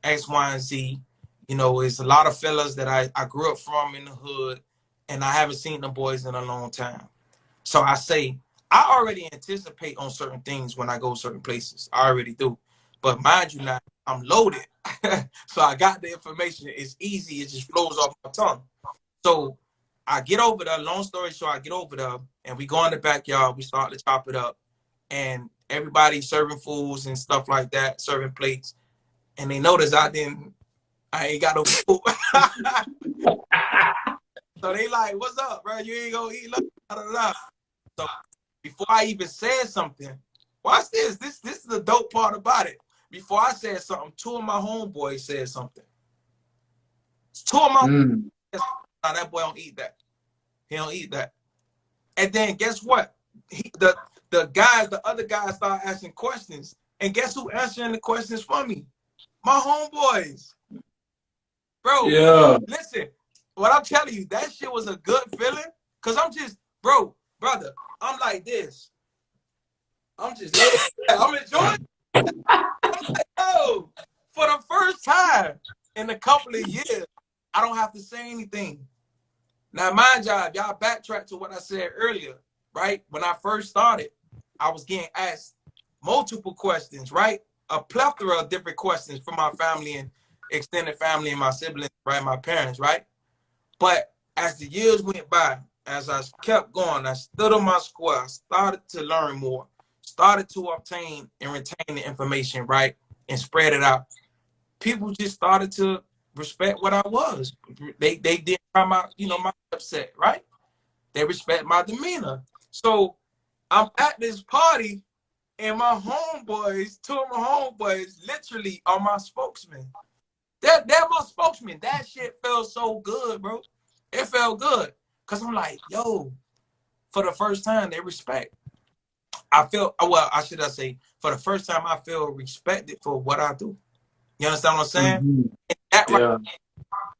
Speaker 2: X, Y, and Z. You know, it's a lot of fellas that I grew up from in the hood, and I haven't seen them boys in a long time. So I say, I already anticipate on certain things when I go certain places. I already do. But mind you now, I'm loaded. So I got the information. It's easy. It just flows off my tongue. So I get over there. Long story short, I get over there, and we go in the backyard. We start to chop it up. And everybody serving foods and stuff like that, serving plates. And they notice I ain't got no food. So they like, what's up, bro? You ain't gonna eat nothing? So before I even said something, watch this. This is the dope part about it. Before I said something, two of my homeboys said something. Two of my nah, that boy don't eat that. He don't eat that. And then guess what? The other guys start asking questions. And guess who answering the questions for me? My homeboys. Bro, yeah. Listen, what I'm telling you, that shit was a good feeling. Cause I'm just, brother, I'm like this. I'm enjoying it. I'm like, yo, for the first time in a couple of years, I don't have to say anything. Now, mind y'all backtrack to what I said earlier, right? When I first started, I was getting asked multiple questions, right? A plethora of different questions from my family and extended family and my siblings, right? My parents, right? But as the years went by, as I kept going, I stood on my square, I started to learn more, started to obtain and retain the information, right? And spread it out. People just started to respect what I was. They didn't come out, you know, my upset, right? They respect my demeanor. So I'm at this party, and my homeboys, two of my homeboys, literally are my spokesmen. They're my spokesman. That shit felt so good, bro. It felt good. Cause I'm like, yo, for the first time, they respect. I feel, well, I should say, for the first time, I feel respected for what I do. You understand what I'm saying? And that right,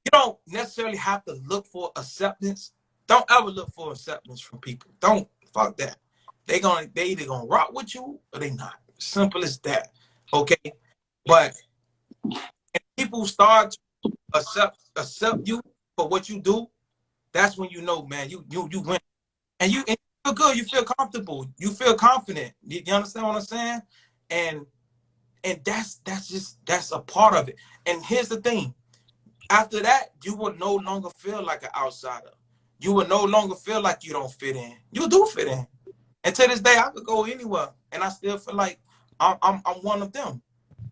Speaker 2: you don't necessarily have to look for acceptance. Don't ever look for acceptance from people. Don't, fuck that. They either gonna rock with you or they not. Simple as that. Okay. But if people start to accept you for what you do, that's when you know, man, you win. And you feel good, you feel comfortable, you feel confident. You understand what I'm saying? And that's a part of it. And here's the thing. After that, you will no longer feel like an outsider. You will no longer feel like you don't fit in. You do fit in. And to this day, I could go anywhere, and I still feel like I'm one of them.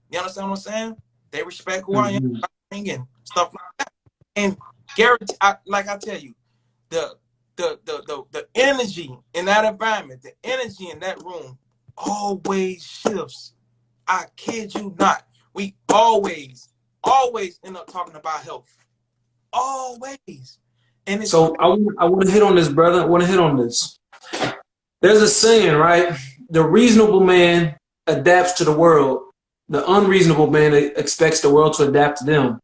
Speaker 2: You understand what I'm saying? They respect who I am, and stuff like that. And guarantee, like I tell you, the energy in that environment, the energy in that room, always shifts. I kid you not. We always end up talking about health. Always. And it's
Speaker 1: so I want to hit on this, brother. I want to hit on this. There's a saying, right? The reasonable man adapts to the world. The unreasonable man expects the world to adapt to them.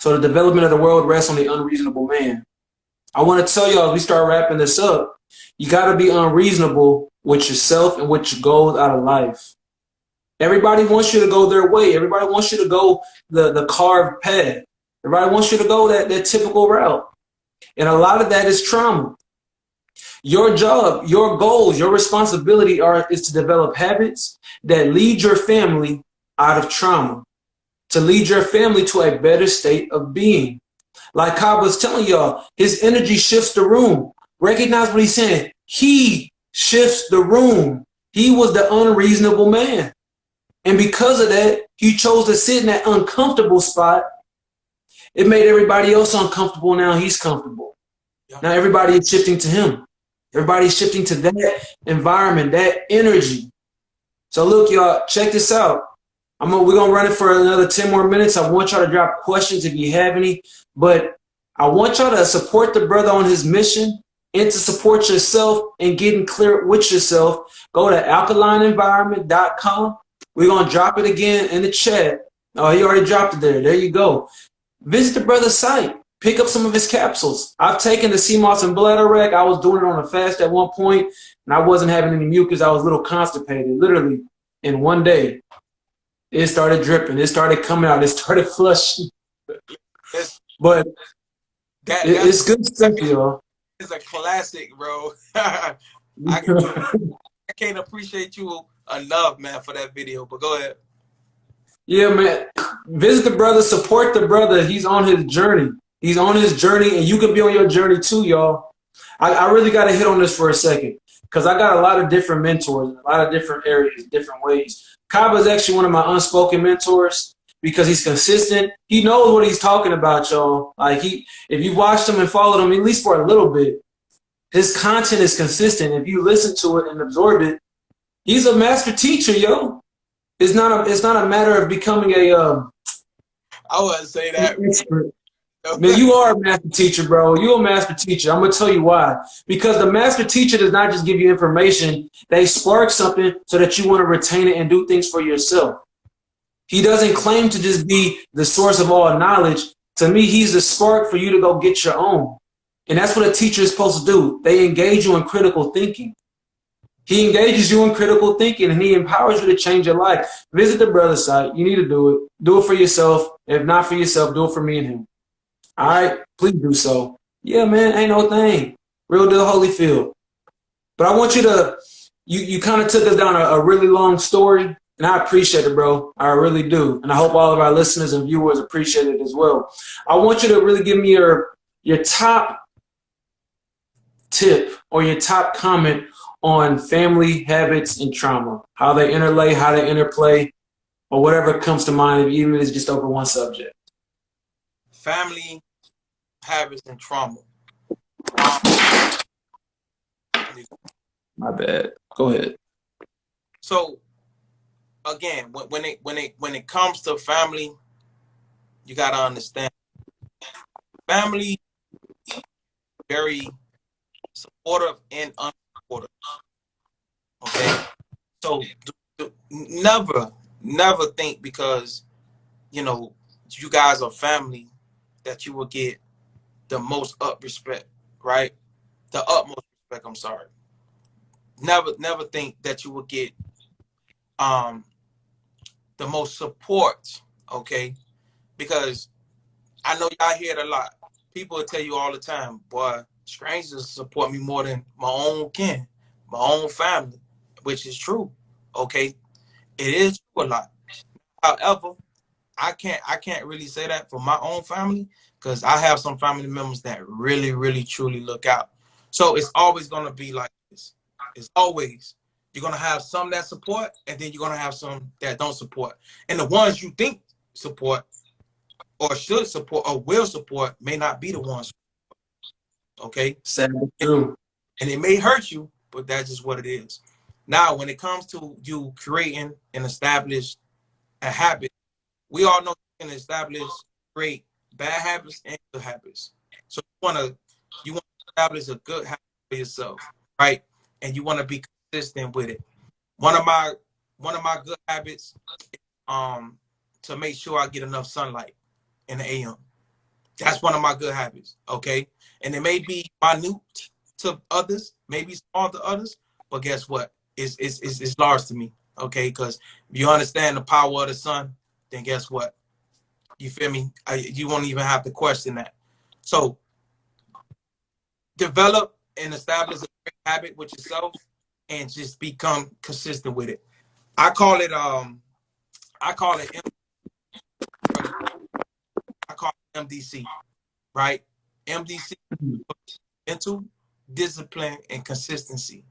Speaker 1: So the development of the world rests on the unreasonable man. I want to tell y'all, as we start wrapping this up, you got to be unreasonable with yourself and with your goals out of life. Everybody wants you to go their way. Everybody wants you to go the carved path. Everybody wants you to go that typical route. And a lot of that is trauma. Your job, your goals, your responsibility is to develop habits that lead your family out of trauma, to lead your family to a better state of being. Like Kaba was telling y'all, his energy shifts the room. Recognize what he's saying. He shifts the room. He was the unreasonable man. And because of that, he chose to sit in that uncomfortable spot. It made everybody else uncomfortable. Now he's comfortable. Now everybody is shifting to him. Everybody's shifting to that environment, that energy. So look, y'all, check this out. We're going to run it for another 10 more minutes. I want y'all to drop questions if you have any. But I want y'all to support the brother on his mission and to support yourself and getting clear with yourself. Go to alkalineenvironment.com. We're going to drop it again in the chat. Oh, he already dropped it there. There you go. Visit the brother's site. Pick up some of his capsules. I've taken the sea moss and bladder. I was doing it on a fast at one point, and I wasn't having any mucus. I was a little constipated. Literally, in one day, it started dripping. It started coming out. It started flushing. But it's good stuff, y'all.
Speaker 2: It's a classic, bro. I can't appreciate you enough, man, for that video. But go ahead.
Speaker 1: Yeah, man. Visit the brother. Support the brother. He's on his journey. He's on his journey, and you can be on your journey too, y'all. I really got to hit on this for a second because I got a lot of different mentors, a lot of different areas, different ways. Kaba is actually one of my unspoken mentors because he's consistent. He knows what he's talking about, y'all. Like if you watched him and followed him, at least for a little bit, his content is consistent. If you listen to it and absorb it, he's a master teacher, yo. It's not a matter of becoming a
Speaker 2: I wouldn't say that.
Speaker 1: Expert. Man, you are a master teacher, bro. You're a master teacher. I'm going to tell you why. Because the master teacher does not just give you information. They spark something so that you want to retain it and do things for yourself. He doesn't claim to just be the source of all knowledge. To me, he's the spark for you to go get your own. And that's what a teacher is supposed to do. They engage you in critical thinking. He engages you in critical thinking, and he empowers you to change your life. Visit the brother's site. You need to do it. Do it for yourself. If not for yourself, do it for me and him. All right, please do so. Yeah, man, ain't no thing. Real deal Holyfield. But I want you to, you kind of took us down a really long story, and I appreciate it, bro. I really do. And I hope all of our listeners and viewers appreciate it as well. I want you to really give me your top tip or your top comment on family habits and trauma, how they interlay, how they interplay, or whatever comes to mind, even if it's just over one subject.
Speaker 2: Family habits and trauma.
Speaker 1: My bad. Go ahead.
Speaker 2: So again, when it comes to family, you gotta understand. Family very supportive and unsupportive. Okay, so never think because you guys are family that you will get the most respect, right? The utmost respect, I'm sorry. Never think that you will get the most support, okay? Because I know y'all hear it a lot. People will tell you all the time, boy, strangers support me more than my own kin, my own family, which is true, okay? It is true a lot. However, I can't really say that for my own family because I have some family members that really, really, truly look out. So it's always going to be like this. It's always, you're going to have some that support and then you're going to have some that don't support. And the ones you think support or should support or will support may not be the ones. Okay?
Speaker 1: True.
Speaker 2: And it may hurt you, but that's just what it is. Now, when it comes to you creating and establish a habit, we all know you can establish great bad habits and good habits. So you want to establish a good habit for yourself, right? And you want to be consistent with it. One of my good habits is to make sure I get enough sunlight in the AM. That's one of my good habits, okay? And it may be minute to others, maybe small to others, but guess what? It's large to me, okay? Because if you understand the power of the sun, then guess what? You feel me? You won't even have to question that. So develop and establish a great habit with yourself and just become consistent with it. I call it I call it MDC, right? MDC, mental discipline and consistency.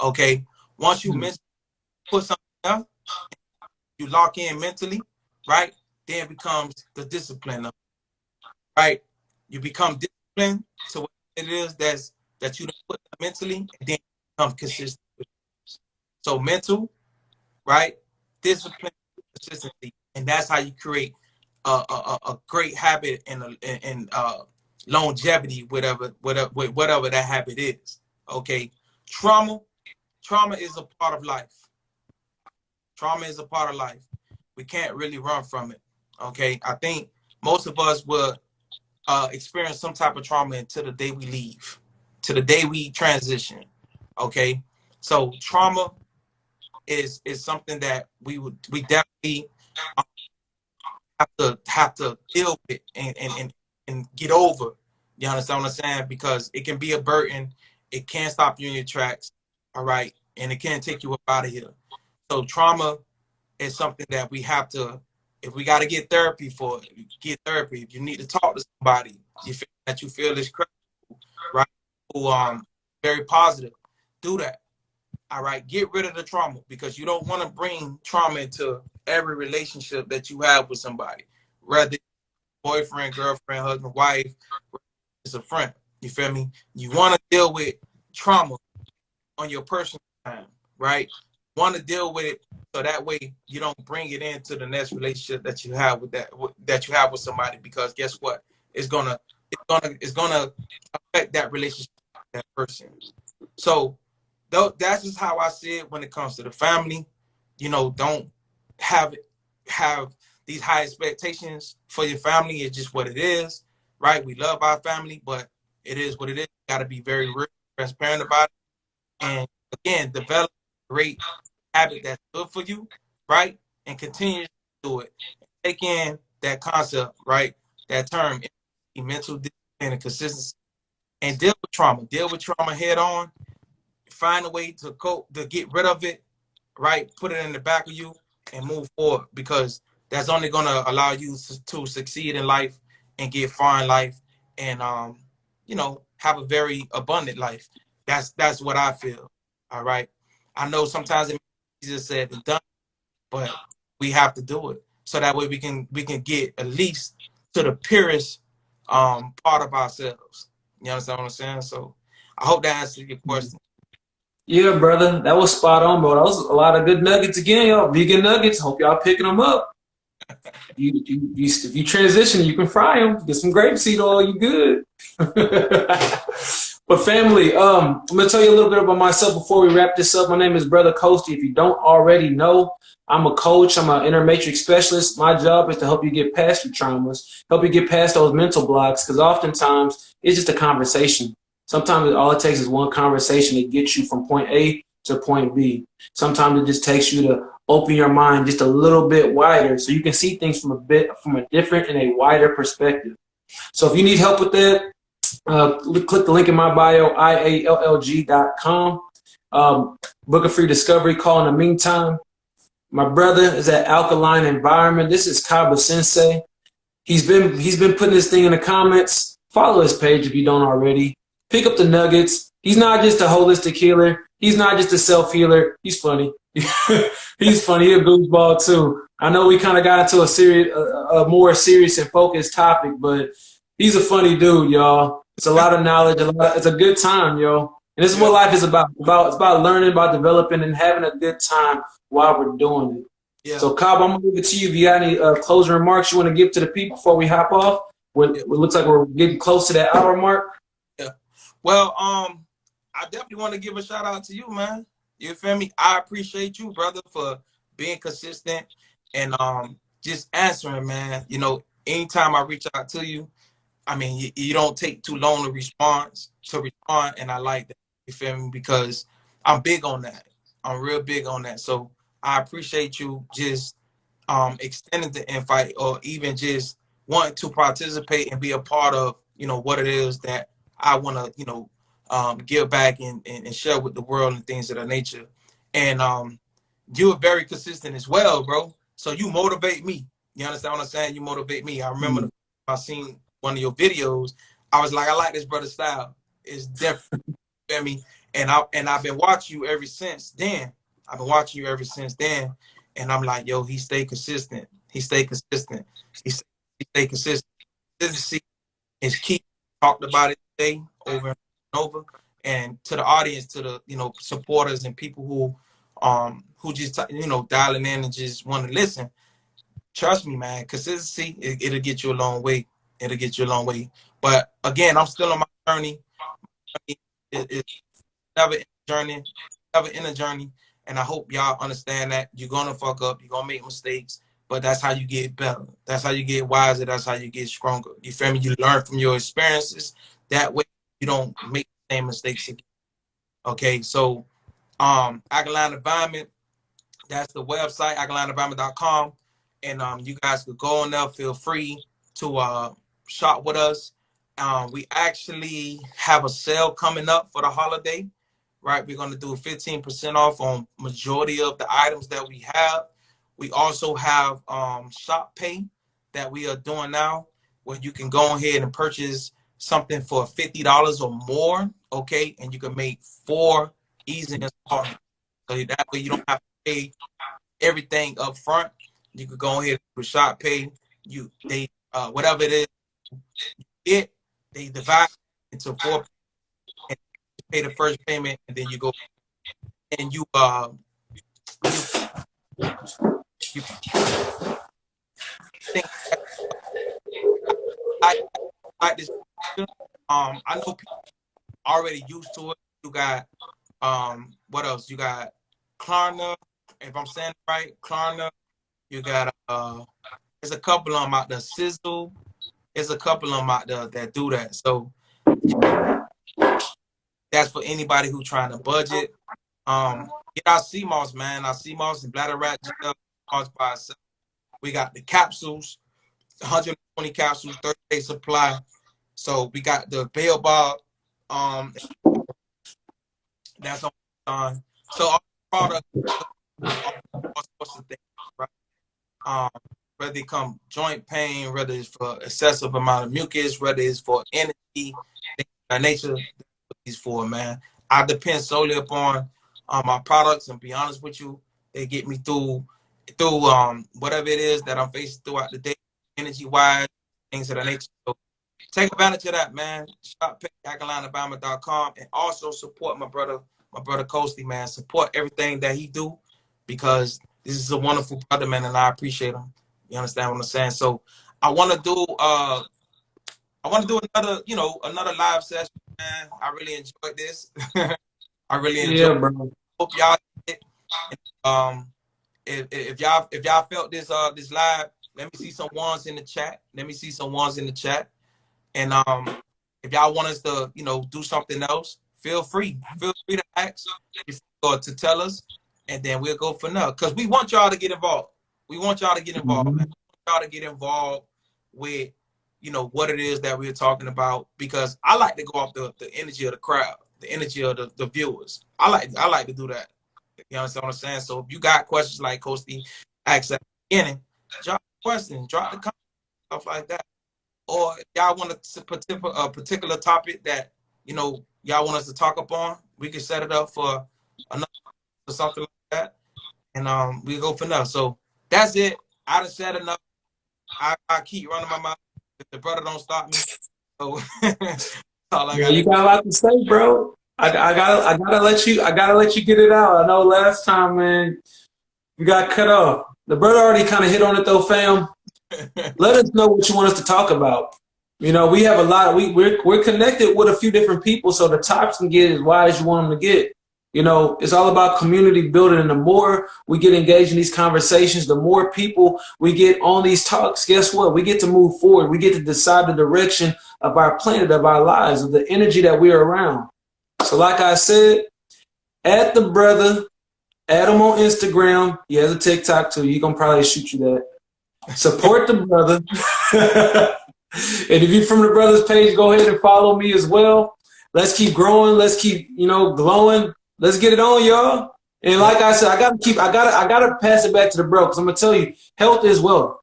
Speaker 2: Okay. Once you put something down, you lock in mentally, right? Then it becomes the discipline, right? You become disciplined to what it is that you put mentally, and then become consistent. So mental, right? Discipline, consistency, and that's how you create a great habit and longevity, whatever that habit is. Okay, trauma is a part of life. Trauma is a part of life. We can't really run from it. Okay, I think most of us will experience some type of trauma until the day we leave, to the day we transition. Okay, so trauma is something that we definitely have to deal with and get over. You understand what I'm saying? Because it can be a burden. It can stop you in your tracks. All right, and it can take you up out of here. So trauma is something that we have to. If we got to get therapy for it, get therapy. If you need to talk to somebody, you feel is credible, right? Who very positive, do that. All right, get rid of the trauma, because you don't want to bring trauma into every relationship that you have with somebody, whether boyfriend, girlfriend, husband, wife, it's a friend. You feel me? You want to deal with trauma on your personal time, right? You want to deal with it so that way you don't bring it into the next relationship that you have with that you have with somebody, because guess what? It's gonna affect that relationship with that person. So that's just how I see it when it comes to the family. You know, don't have these high expectations for your family. It's just what it is, right? We love our family, but it is what it is. You got to be very real, transparent about it, and again, develop a great habit that's good for you, right? And continue to do it. Take in that concept, right? That term, mental discipline and consistency, and deal with trauma. Deal with trauma head on. Find a way to cope, to get rid of it, right? Put it in the back of you and move forward, because that's only going to allow you to succeed in life and get far in life, and you know, have a very abundant life. That's what I feel. All right. I know sometimes it's easier said than done, but we have to do it so that way we can get at least to the purest part of ourselves. You understand what I'm saying? So I hope that answers your question.
Speaker 1: Yeah, brother, that was spot on, bro. That was a lot of good nuggets again, y'all. Vegan nuggets. Hope y'all picking them up. If you transition, you can fry them. Get some grapeseed oil, you good. But family, I'm gonna tell you a little bit about myself before we wrap this up. My name is Brother 𝐁𝐫𝐲. If you don't already know, I'm a coach. I'm an inner matrix specialist. My job is to help you get past your traumas, help you get past those mental blocks, because oftentimes it's just a conversation. Sometimes all it takes is one conversation to get you from point A to point B. Sometimes it just takes you to open your mind just a little bit wider so you can see things from a different and a wider perspective. So if you need help with that, click the link in my bio, 𝐈𝐧𝐯𝐿G.com. Book a free discovery call in the meantime. My brother is at Alkaline Environment. This is 𝐁𝐫a Sensei. He's been putting this thing in the comments. Follow his page if you don't already. Pick up the nuggets. He's not just a holistic healer. He's not just a self-healer. He's funny. He's funny. He's a goofball too. I know we kind of got into a more serious and focused topic, but he's a funny dude, y'all. It's a lot of knowledge. It's a good time, yo. And this is what life is about. It's about learning, about developing, and having a good time while we're doing it. Yeah. So, 𝐁𝐫, I'm going to leave it to you. If you got any closing remarks you want to give to the people before we hop off, it looks like we're getting close to that hour mark.
Speaker 2: Yeah. Well, I definitely want to give a shout out to you, man. You feel me? I appreciate you, brother, for being consistent and just answering, man. You know, anytime I reach out to you, I mean, you don't take too long to respond, and I like that. You feel me? Because I'm big on that. I'm real big on that. So I appreciate you just extending the invite, or even just wanting to participate and be a part of, you know, what it is that I want to, you know, give back and share with the world and things of that nature. And you're very consistent as well, bro. So you motivate me. You understand what I'm saying? You motivate me. I remember I seen one of your videos. I was like, I like this brother's style. It's different. You feel me? And I've been watching you ever since then. I've been watching you ever since then. And I'm like, yo, he stay consistent. He stay consistent. He stay consistent. Consistency is key. Talked about it today over and over. And to the audience, to the, you know, supporters and people who just, you know, dialing in and just want to listen. Trust me, man. Consistency, it'll get you a long way. It'll get you a long way. But again, I'm still on my journey. It's never in a journey, never in a journey. And I hope y'all understand that you're gonna fuck up, you're gonna make mistakes, but that's how you get better. That's how you get wiser. That's how you get stronger. You feel me? You learn from your experiences. That way you don't make the same mistakes again. Okay, so Alkaline Environment, that's the website, alkalineenvironment.com. And you guys could go on there, feel free to shop with us. We actually have a sale coming up for the holiday, right? We're going to do 15% off on majority of the items that we have. We also have shop pay that we are doing now, where you can go ahead and purchase something for $50 or more, okay? And you can make 4 easy installments. So that way you don't have to pay everything up front. You could go ahead and shop pay. They whatever it is, they divide into 4 and pay the first payment, and then you go and you think I like this. I know people already used to it. You got what else? You got Klarna, if I'm saying it right, Klarna. You got there's a couple of them out there, Sizzle. There's a couple of them out there that do that. So that's for anybody who trying to budget. Get our 𝐁𝐫𝐨, man. Our 𝐁𝐁𝐫𝐴 and bladder rat gel by itself. We got the capsules, 120 capsules, 30-day supply. So we got the bail bar, that's on. So our product, all sorts of things, right? Whether it come joint pain, whether it's for excessive amount of mucus, whether it's for energy, things of that nature, these for, man. I depend solely upon my products, and be honest with you, they get me through whatever it is that I'm facing throughout the day, energy wise, things of that nature. So take advantage of that, man. Shop at alkalineenvironment.com, and also support my brother 𝐁𝐫𝐴, man. Support everything that he do, because this is a wonderful brother, man, and I appreciate him. You understand what I'm saying? So I want to do another, you know, another live session, man. I really enjoyed this. I really enjoyed.
Speaker 1: Yeah, bro.
Speaker 2: Hope y'all did. If y'all felt this this live, let me see some ones in the chat. Let me see some ones in the chat. And if y'all want us to, you know, do something else, feel free to ask or to tell us, and then we'll go from there. Because we want y'all to get involved. We want y'all to get involved, man. We want y'all to get involved with, you know, what it is that we're talking about, because I like to go off the energy of the crowd, the energy of the viewers. I like to do that. You understand what I'm saying? So if you got questions like Coach Steve asked at the beginning, drop questions, drop the comments, stuff like that. Or if y'all want a particular topic that, you know, y'all want us to talk upon, we can set it up for another or something like that, and we go from there. So that's it. I done said enough. I keep running my mouth if the brother don't stop me. So that's all I got.
Speaker 1: You got a lot to say, bro. I gotta let you get it out. I know last time, man, you got cut off. The brother already kind of hit on it though, fam. Let us know what you want us to talk about. You know, we have a lot. We're connected with a few different people, so the topics can get as wide as you want them to get. You know, it's all about community building. And the more we get engaged in these conversations, the more people we get on these talks, guess what? We get to move forward. We get to decide the direction of our planet, of our lives, of the energy that we are around. So like I said, add the brother, add him on Instagram. He has a TikTok too. He gonna probably shoot you that. Support the brother. And if you're from the brother's page, go ahead and follow me as well. Let's keep growing. Let's keep, you know, glowing. Let's get it on, y'all. And like I said, I gotta pass it back to the bro, because I'm gonna tell you, health is wealth.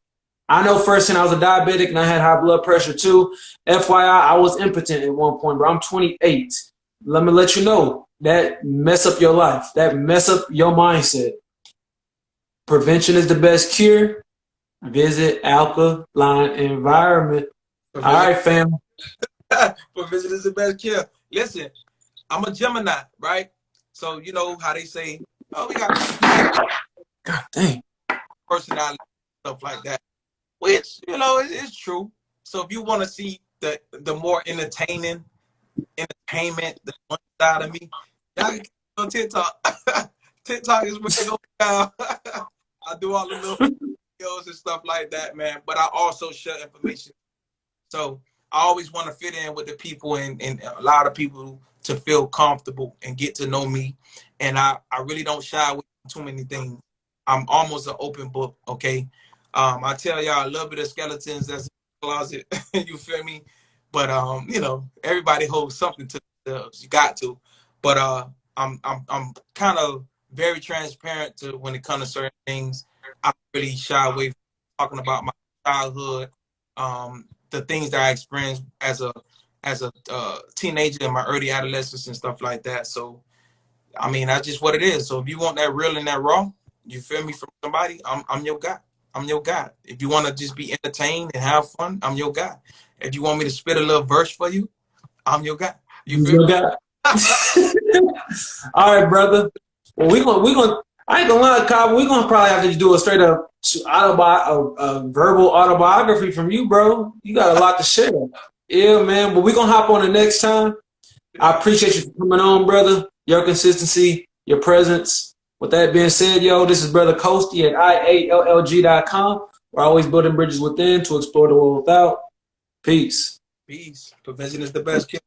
Speaker 1: I know firsthand I was a diabetic and I had high blood pressure too. FYI, I was impotent at one point, bro. I'm 28. Let me let you know, that mess up your life. That mess up your mindset. Prevention is the best cure. Visit alkaline environment. All right, fam.
Speaker 2: Prevention is the best cure. Listen, I'm a Gemini, right? So you know how they say, oh, we got
Speaker 1: God dang.
Speaker 2: personality, stuff like that, which, you know, is true. So if you want to see the more entertainment, the one side of me, y'all can get on TikTok. TikTok is where it goes down. I do all the little videos and stuff like that, man. But I also share information. So I always want to fit in with the people and a lot of people to feel comfortable and get to know me. And I really don't shy away from too many things. I'm almost an open book, okay? I tell y'all a little bit of skeletons that's in the closet, you feel me? But you know, everybody holds something to themselves. You got to. But I'm kind of very transparent to when it comes to certain things. I really shy away from talking about my childhood, the things that I experienced as a teenager in my early adolescence and stuff like that. So I mean, that's just what it is. So if you want that real and that raw, you feel me, from somebody, I'm your guy. I'm your guy. If you want to just be entertained and have fun, I'm your guy. If you want me to spit a little verse for you, I'm your guy. You feel me?
Speaker 1: All right, brother. Well, we gonna. I ain't gonna lie, Kaba. We gonna probably have to do a straight up verbal autobiography from you, bro. You got a lot to share. Yeah, man. But we gonna hop on the next time. I appreciate you for coming on, brother. Your consistency, your presence. With that being said, yo, this is Brother Kovsty at 𝐈𝐴LLG.com. We're always building bridges within to explore the world without. Peace.
Speaker 2: Peace. Prevention is the best cure.